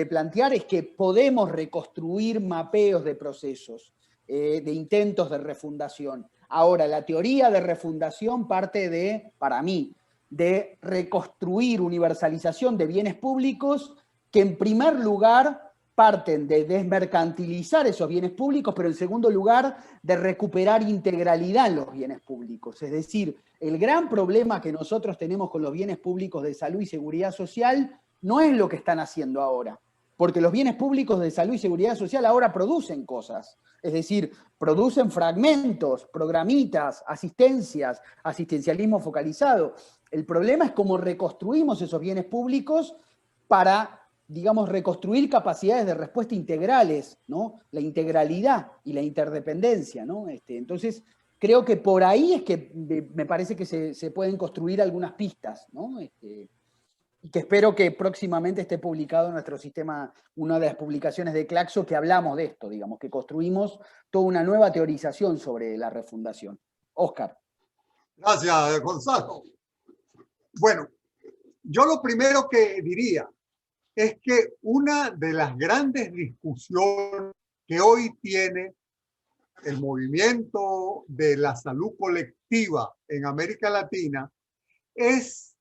plantear es que podemos reconstruir mapeos de procesos, de intentos de refundación. Ahora, la teoría de refundación parte para mí, de reconstruir universalización de bienes públicos que en primer lugar parten de desmercantilizar esos bienes públicos, pero en segundo lugar de recuperar integralidad en los bienes públicos. Es decir, el gran problema que nosotros tenemos con los bienes públicos de salud y seguridad social no es lo que están haciendo ahora, porque los bienes públicos de salud y seguridad social ahora producen cosas, es decir, producen fragmentos, programitas, asistencias, asistencialismo focalizado. El problema es cómo reconstruimos esos bienes públicos para, digamos, reconstruir capacidades de respuesta integrales, ¿no? La integralidad y la interdependencia, ¿no? Entonces, creo que por ahí es que me parece que se pueden construir algunas pistas, ¿no? Y que espero que próximamente esté publicado en nuestro sistema, una de las publicaciones de Claxo, que hablamos de esto, digamos, que construimos toda una nueva teorización sobre la refundación. Óscar. Gracias, Gonzalo. Bueno, yo lo primero que diría es que una de las grandes discusiones que hoy tiene el movimiento de la salud colectiva en América Latina es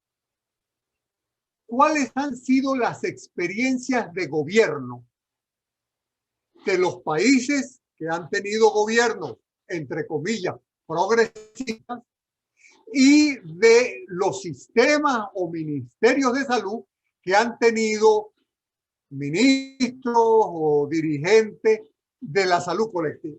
cuáles han sido las experiencias de gobierno de los países que han tenido gobiernos, entre comillas, progresistas, y de los sistemas o ministerios de salud que han tenido ministros o dirigentes de la salud colectiva.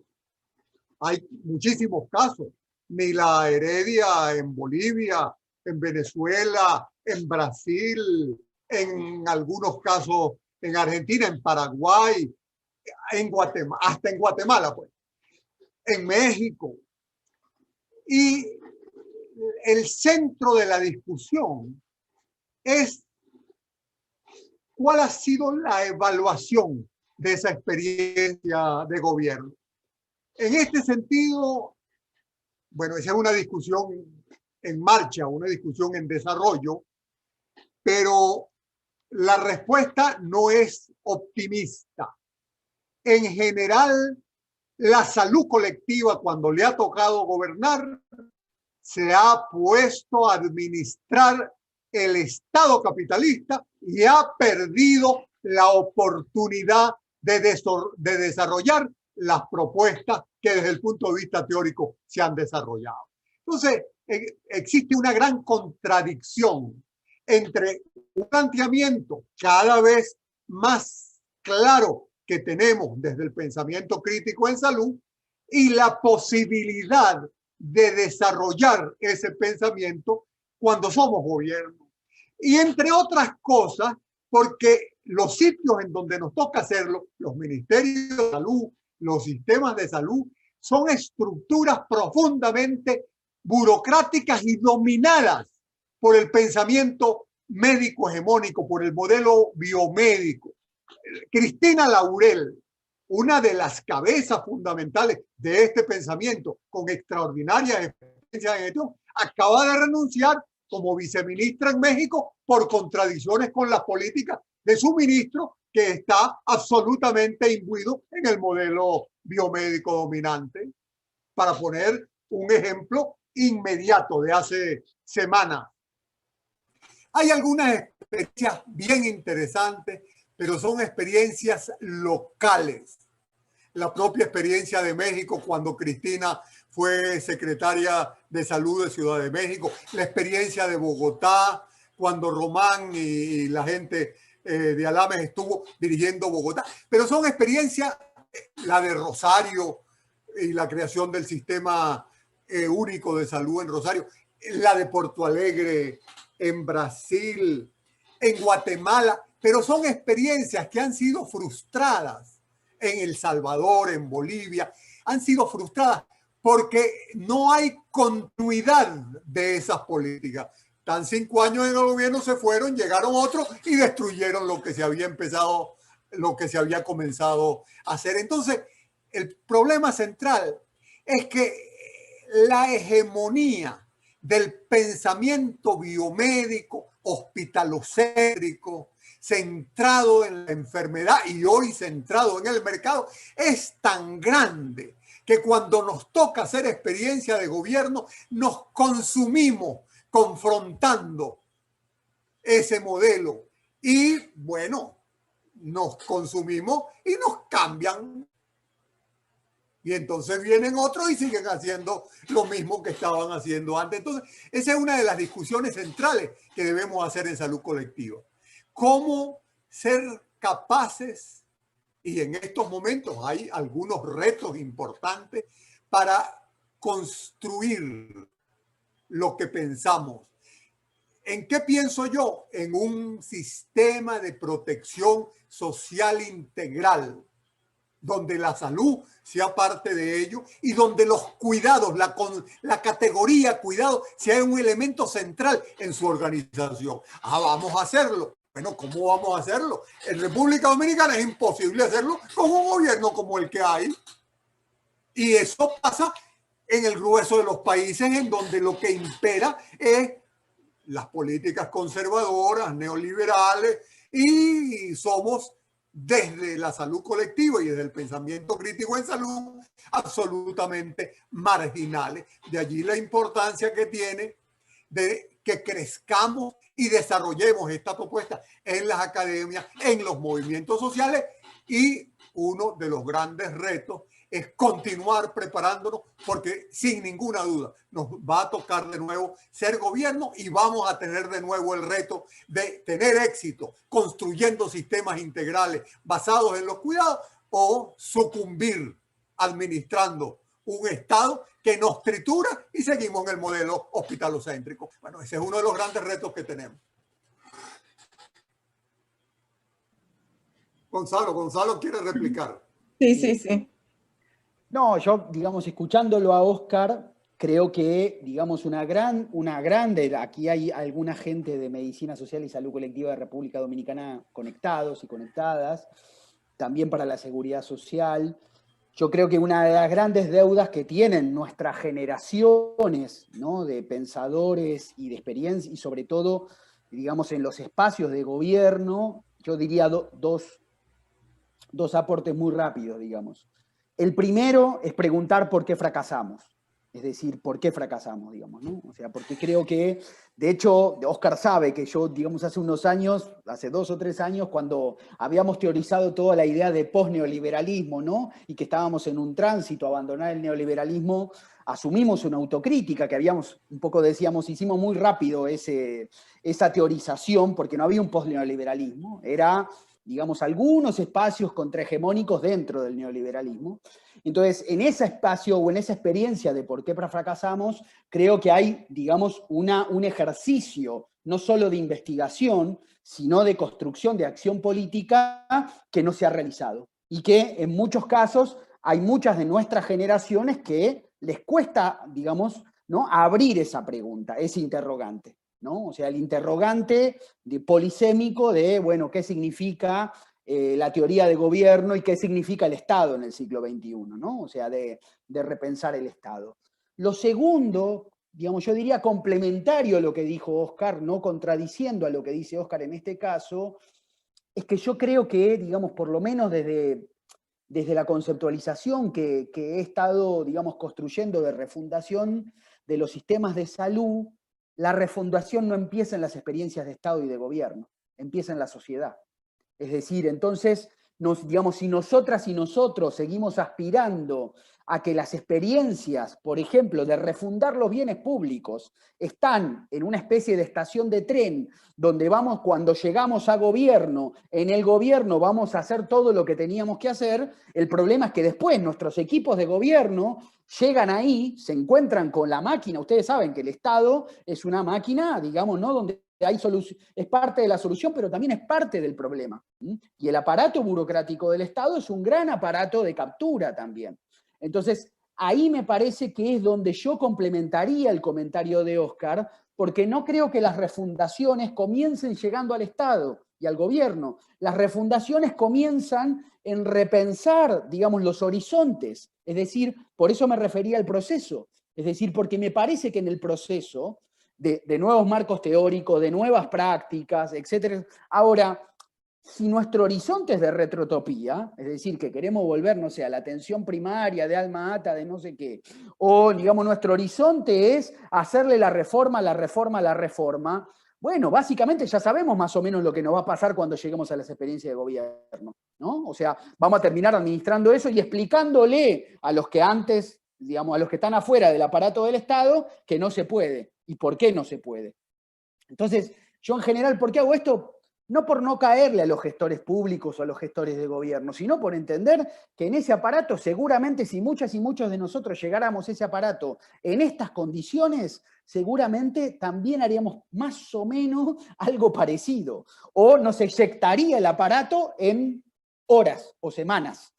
Hay muchísimos casos. Nila Heredia en Bolivia, en Venezuela, en Brasil, en algunos casos en Argentina, en Paraguay, en Guatemala, hasta en Guatemala, pues, en México. Y el centro de la discusión es cuál ha sido la evaluación de esa experiencia de gobierno. En este sentido, bueno, esa es una discusión en marcha, una discusión en desarrollo, pero la respuesta no es optimista. En general, la salud colectiva, cuando le ha tocado gobernar, se ha puesto a administrar el Estado capitalista y ha perdido la oportunidad de desarrollar las propuestas que desde el punto de vista teórico se han desarrollado. Entonces, existe una gran contradicción entre un planteamiento cada vez más claro que tenemos desde el pensamiento crítico en salud y la posibilidad de desarrollar ese pensamiento cuando somos gobierno. Y entre otras cosas, porque los sitios en donde nos toca hacerlo, los ministerios de salud, los sistemas de salud, son estructuras profundamente burocráticas y dominadas por el pensamiento médico hegemónico, por el modelo biomédico. Cristina Laurel, una de las cabezas fundamentales de este pensamiento, con extraordinaria experiencia en gestión, acaba de renunciar como viceministra en México por contradicciones con las políticas de su ministro, que está absolutamente imbuido en el modelo biomédico dominante. Para poner un ejemplo inmediato de hace semanas. Hay algunas experiencias bien interesantes, pero son experiencias locales. La propia experiencia de México cuando Cristina fue secretaria de Salud de Ciudad de México, la experiencia de Bogotá cuando Román y la gente de Alames estuvo dirigiendo Bogotá, pero son experiencias, la de Rosario y la creación del sistema único de salud en Rosario, la de Porto Alegre en Brasil, en Guatemala, pero son experiencias que han sido frustradas en El Salvador, en Bolivia, han sido frustradas porque no hay continuidad de esas políticas. Tan 5 años en el gobierno se fueron, llegaron otros y destruyeron lo que se había empezado, lo que se había comenzado a hacer. Entonces, el problema central es que la hegemonía del pensamiento biomédico, hospitalocéntrico, centrado en la enfermedad y hoy centrado en el mercado, es tan grande que cuando nos toca hacer experiencia de gobierno, nos consumimos confrontando ese modelo. Y bueno, nos consumimos y nos cambian. Y entonces vienen otros y siguen haciendo lo mismo que estaban haciendo antes. Entonces, esa es una de las discusiones centrales que debemos hacer en salud colectiva. ¿Cómo ser capaces? Y en estos momentos hay algunos retos importantes para construir lo que pensamos. ¿En qué pienso yo? En un sistema de protección social integral, donde la salud sea parte de ello y donde los cuidados, la categoría cuidado sea un elemento central en su organización. Vamos a hacerlo. Bueno, ¿cómo vamos a hacerlo? En República Dominicana es imposible hacerlo con un gobierno como el que hay. Y eso pasa en el grueso de los países en donde lo que impera es las políticas conservadoras, neoliberales, y somos desde la salud colectiva y desde el pensamiento crítico en salud absolutamente marginales. De allí la importancia que tiene de que crezcamos y desarrollemos esta propuesta en las academias, en los movimientos sociales, y uno de los grandes retos es continuar preparándonos, porque sin ninguna duda nos va a tocar de nuevo ser gobierno y vamos a tener de nuevo el reto de tener éxito construyendo sistemas integrales basados en los cuidados o sucumbir administrando un Estado que nos tritura y seguimos en el modelo hospitalocéntrico. Bueno, ese es uno de los grandes retos que tenemos. Gonzalo quiere replicar. Sí. No, yo, digamos, escuchándolo a Óscar, creo que, digamos, una grande, aquí hay alguna gente de Medicina Social y Salud Colectiva de República Dominicana conectados y conectadas, también para la seguridad social. Yo creo que una de las grandes deudas que tienen nuestras generaciones, ¿no?, de pensadores y de experiencia, y sobre todo, digamos, en los espacios de gobierno, yo diría dos aportes muy rápidos, digamos. El primero es preguntar por qué fracasamos. Es decir, ¿por qué fracasamos, digamos, ¿no? O sea, porque creo que, de hecho, Óscar sabe que yo, digamos, hace unos años, hace 2 o 3 años, cuando habíamos teorizado toda la idea de posneoliberalismo, ¿no?, y que estábamos en un tránsito a abandonar el neoliberalismo, asumimos una autocrítica que habíamos, un poco decíamos, hicimos muy rápido esa teorización, porque no había un posneoliberalismo, era, digamos, algunos espacios contrahegemónicos dentro del neoliberalismo. Entonces, en ese espacio o en esa experiencia de por qué fracasamos, creo que hay, digamos, un ejercicio no solo de investigación, sino de construcción de acción política que no se ha realizado. Y que en muchos casos hay muchas de nuestras generaciones que les cuesta, digamos, ¿no?, abrir esa pregunta, ese interrogante, ¿no? O sea, el interrogante polisémico de, bueno, ¿qué significa la teoría de gobierno y qué significa el Estado en el siglo XXI, ¿no? O sea, de repensar el Estado. Lo segundo, digamos, yo diría complementario a lo que dijo Óscar, no contradiciendo a lo que dice Óscar en este caso, es que yo creo que, digamos, por lo menos desde la conceptualización que he estado, digamos, construyendo de refundación de los sistemas de salud, la refundación no empieza en las experiencias de Estado y de gobierno, empieza en la sociedad. Es decir, entonces, digamos, si nosotras y nosotros seguimos aspirando a que las experiencias, por ejemplo, de refundar los bienes públicos, están en una especie de estación de tren, donde vamos, cuando llegamos a gobierno, en el gobierno vamos a hacer todo lo que teníamos que hacer, el problema es que después nuestros equipos de gobierno llegan ahí, se encuentran con la máquina. Ustedes saben que el Estado es una máquina, digamos, ¿no?, donde es parte de la solución, pero también es parte del problema. Y el aparato burocrático del Estado es un gran aparato de captura también. Entonces, ahí me parece que es donde yo complementaría el comentario de Óscar, porque no creo que las refundaciones comiencen llegando al Estado y al gobierno. Las refundaciones comienzan en repensar, digamos, los horizontes. Es decir, por eso me refería al proceso. Es decir, porque me parece que en el proceso de nuevos marcos teóricos, de nuevas prácticas, etc. Ahora, si nuestro horizonte es de retrotopía, es decir, que queremos volver, no sé, a la atención primaria de alma ata, de no sé qué, o, digamos, nuestro horizonte es hacerle la reforma, bueno, básicamente ya sabemos más o menos lo que nos va a pasar cuando lleguemos a las experiencias de gobierno, ¿no? O sea, vamos a terminar administrando eso y explicándole a los que antes, digamos, a los que están afuera del aparato del Estado, que no se puede. ¿Y por qué no se puede? Entonces, yo en general, ¿por qué hago esto? No por no caerle a los gestores públicos o a los gestores de gobierno, sino por entender que en ese aparato, seguramente si muchas y muchos de nosotros llegáramos a ese aparato en estas condiciones, seguramente también haríamos más o menos algo parecido. O nos eyectaría el aparato en horas o semanas.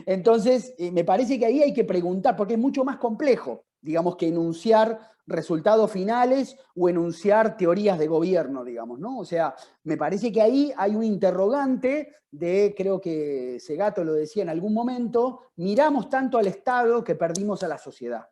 Entonces, me parece que ahí hay que preguntar, porque es mucho más complejo, digamos, que enunciar resultados finales o enunciar teorías de gobierno, digamos, ¿no? O sea, me parece que ahí hay un interrogante de, creo que Segato lo decía en algún momento, miramos tanto al Estado que perdimos a la sociedad.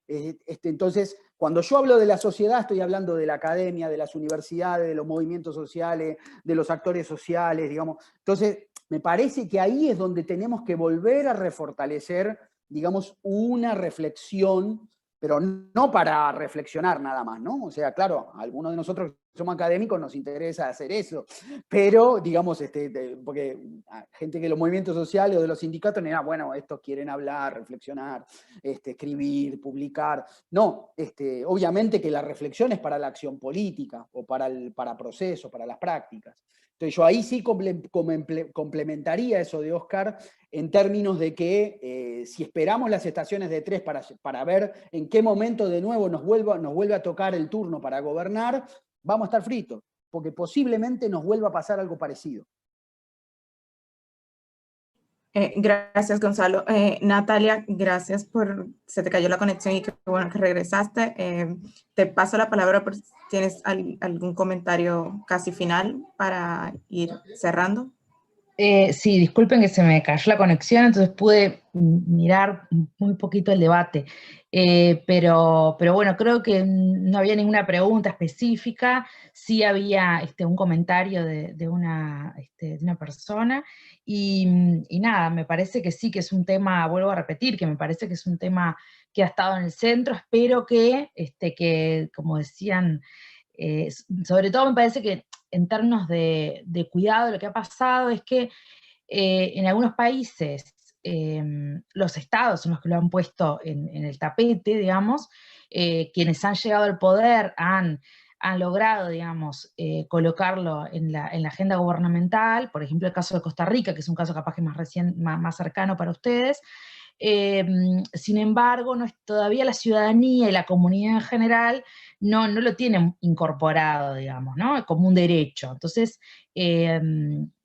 Entonces, cuando yo hablo de la sociedad, estoy hablando de la academia, de las universidades, de los movimientos sociales, de los actores sociales, digamos. Entonces, me parece que ahí es donde tenemos que volver a refortalecer, digamos, una reflexión, pero no para reflexionar nada más, ¿no? O sea, claro, a algunos de nosotros que somos académicos nos interesa hacer eso, pero, digamos, porque gente que de los movimientos sociales o de los sindicatos, bueno, estos quieren hablar, reflexionar, escribir, publicar. No, obviamente que la reflexión es para la acción política, o para procesos, para las prácticas. Entonces yo ahí sí complementaría eso de Oscar en términos de que si esperamos las estaciones de 3 para ver en qué momento de nuevo nos vuelve a tocar el turno para gobernar, vamos a estar fritos, porque posiblemente nos vuelva a pasar algo parecido. Gracias, Gonzalo. Natalia, gracias por... Se te cayó la conexión y qué bueno que regresaste. Te paso la palabra por si tienes algún comentario casi final para ir cerrando. Sí, disculpen que se me cayó la conexión, entonces pude mirar muy poquito el debate. Pero bueno, creo que no había ninguna pregunta específica, sí había un comentario de una persona, y nada, me parece que sí, que es un tema, vuelvo a repetir, que me parece que es un tema que ha estado en el centro. Espero que como decían, sobre todo me parece que en términos de cuidado, lo que ha pasado es que en algunos países los estados son los que lo han puesto en el tapete, digamos, quienes han llegado al poder han logrado, digamos, colocarlo en la agenda gubernamental. Por ejemplo, el caso de Costa Rica, que es un caso capaz que más cercano para ustedes. Sin embargo, todavía la ciudadanía y la comunidad en general no lo tienen incorporado, digamos, ¿no? Como un derecho. Entonces,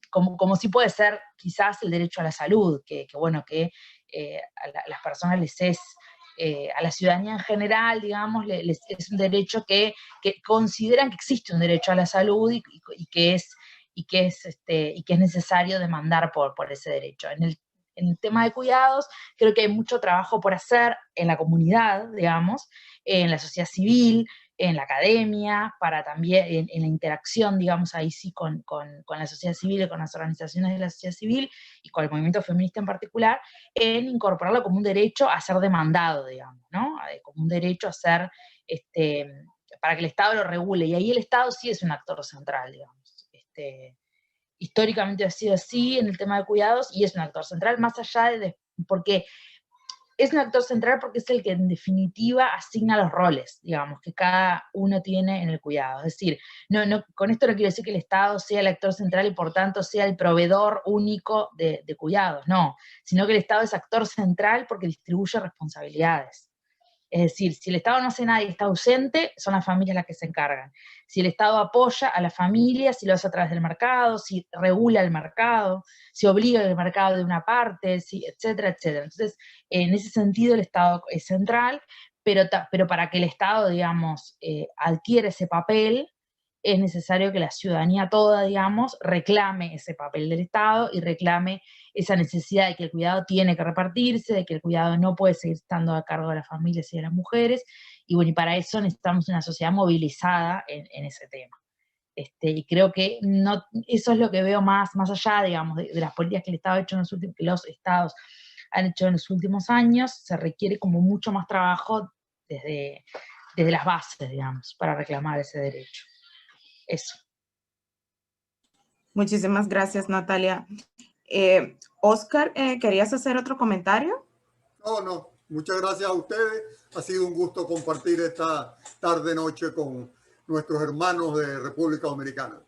como si puede ser quizás el derecho a la salud, que a las personas les es, a la ciudadanía en general, digamos, es un derecho que consideran que existe un derecho a la salud y que es necesario demandar por ese derecho. En el tema de cuidados, creo que hay mucho trabajo por hacer en la comunidad, digamos, en la sociedad civil, en la academia, para también en la interacción, digamos, ahí sí con la sociedad civil y con las organizaciones de la sociedad civil y con el movimiento feminista en particular, en incorporarlo como un derecho a ser demandado, digamos, ¿no? Como un derecho a ser, para que el Estado lo regule, y ahí el Estado sí es un actor central, digamos. Históricamente ha sido así en el tema de cuidados, y es un actor central, más allá porque es un actor central porque es el que en definitiva asigna los roles, digamos, que cada uno tiene en el cuidado. Es decir, con esto no quiero decir que el Estado sea el actor central y por tanto sea el proveedor único de cuidados, no, sino que el Estado es actor central porque distribuye responsabilidades. Es decir, si el Estado no hace nada y está ausente, son las familias las que se encargan. Si el Estado apoya a las familias, si lo hace a través del mercado, si regula el mercado, si obliga al mercado de una parte, etcétera, etcétera. Entonces, en ese sentido el Estado es central, pero para que el Estado, digamos, adquiera ese papel, es necesario que la ciudadanía toda, digamos, reclame ese papel del Estado y reclame esa necesidad de que el cuidado tiene que repartirse, de que el cuidado no puede seguir estando a cargo de las familias y de las mujeres, y bueno, y para eso necesitamos una sociedad movilizada en ese tema. Y creo que eso es lo que veo más allá, digamos, de las políticas que el Estado ha hecho que los estados han hecho en los últimos años. Se requiere como mucho más trabajo desde las bases, digamos, para reclamar ese derecho. Eso. Muchísimas gracias, Natalia. Oscar, ¿querías hacer otro comentario? No. Muchas gracias a ustedes. Ha sido un gusto compartir esta tarde-noche con nuestros hermanos de República Dominicana.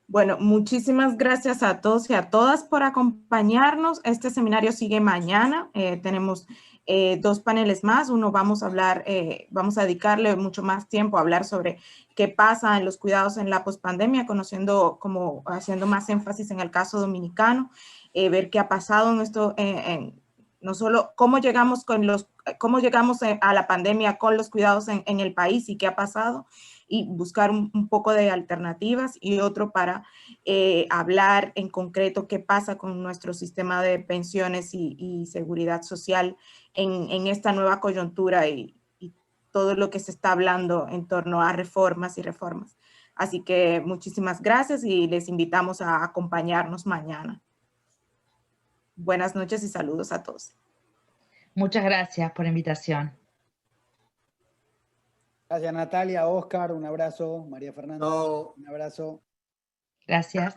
Bueno, muchísimas gracias a todos y a todas por acompañarnos. Este seminario sigue mañana. Tenemos 2 paneles más. Uno vamos a hablar, vamos a dedicarle mucho más tiempo a hablar sobre qué pasa en los cuidados en la pospandemia, conociendo, como haciendo más énfasis en el caso dominicano, ver qué ha pasado en esto, no solo cómo llegamos a la pandemia con los cuidados en el país y qué ha pasado, y buscar un poco de alternativas, y otro para hablar en concreto qué pasa con nuestro sistema de pensiones y seguridad social en esta nueva coyuntura y todo lo que se está hablando en torno a reformas y reformas. Así que muchísimas gracias y les invitamos a acompañarnos mañana. Buenas noches y saludos a todos. Muchas gracias por la invitación. Gracias, Natalia, Oscar, un abrazo. María Fernanda, No. un abrazo. Gracias.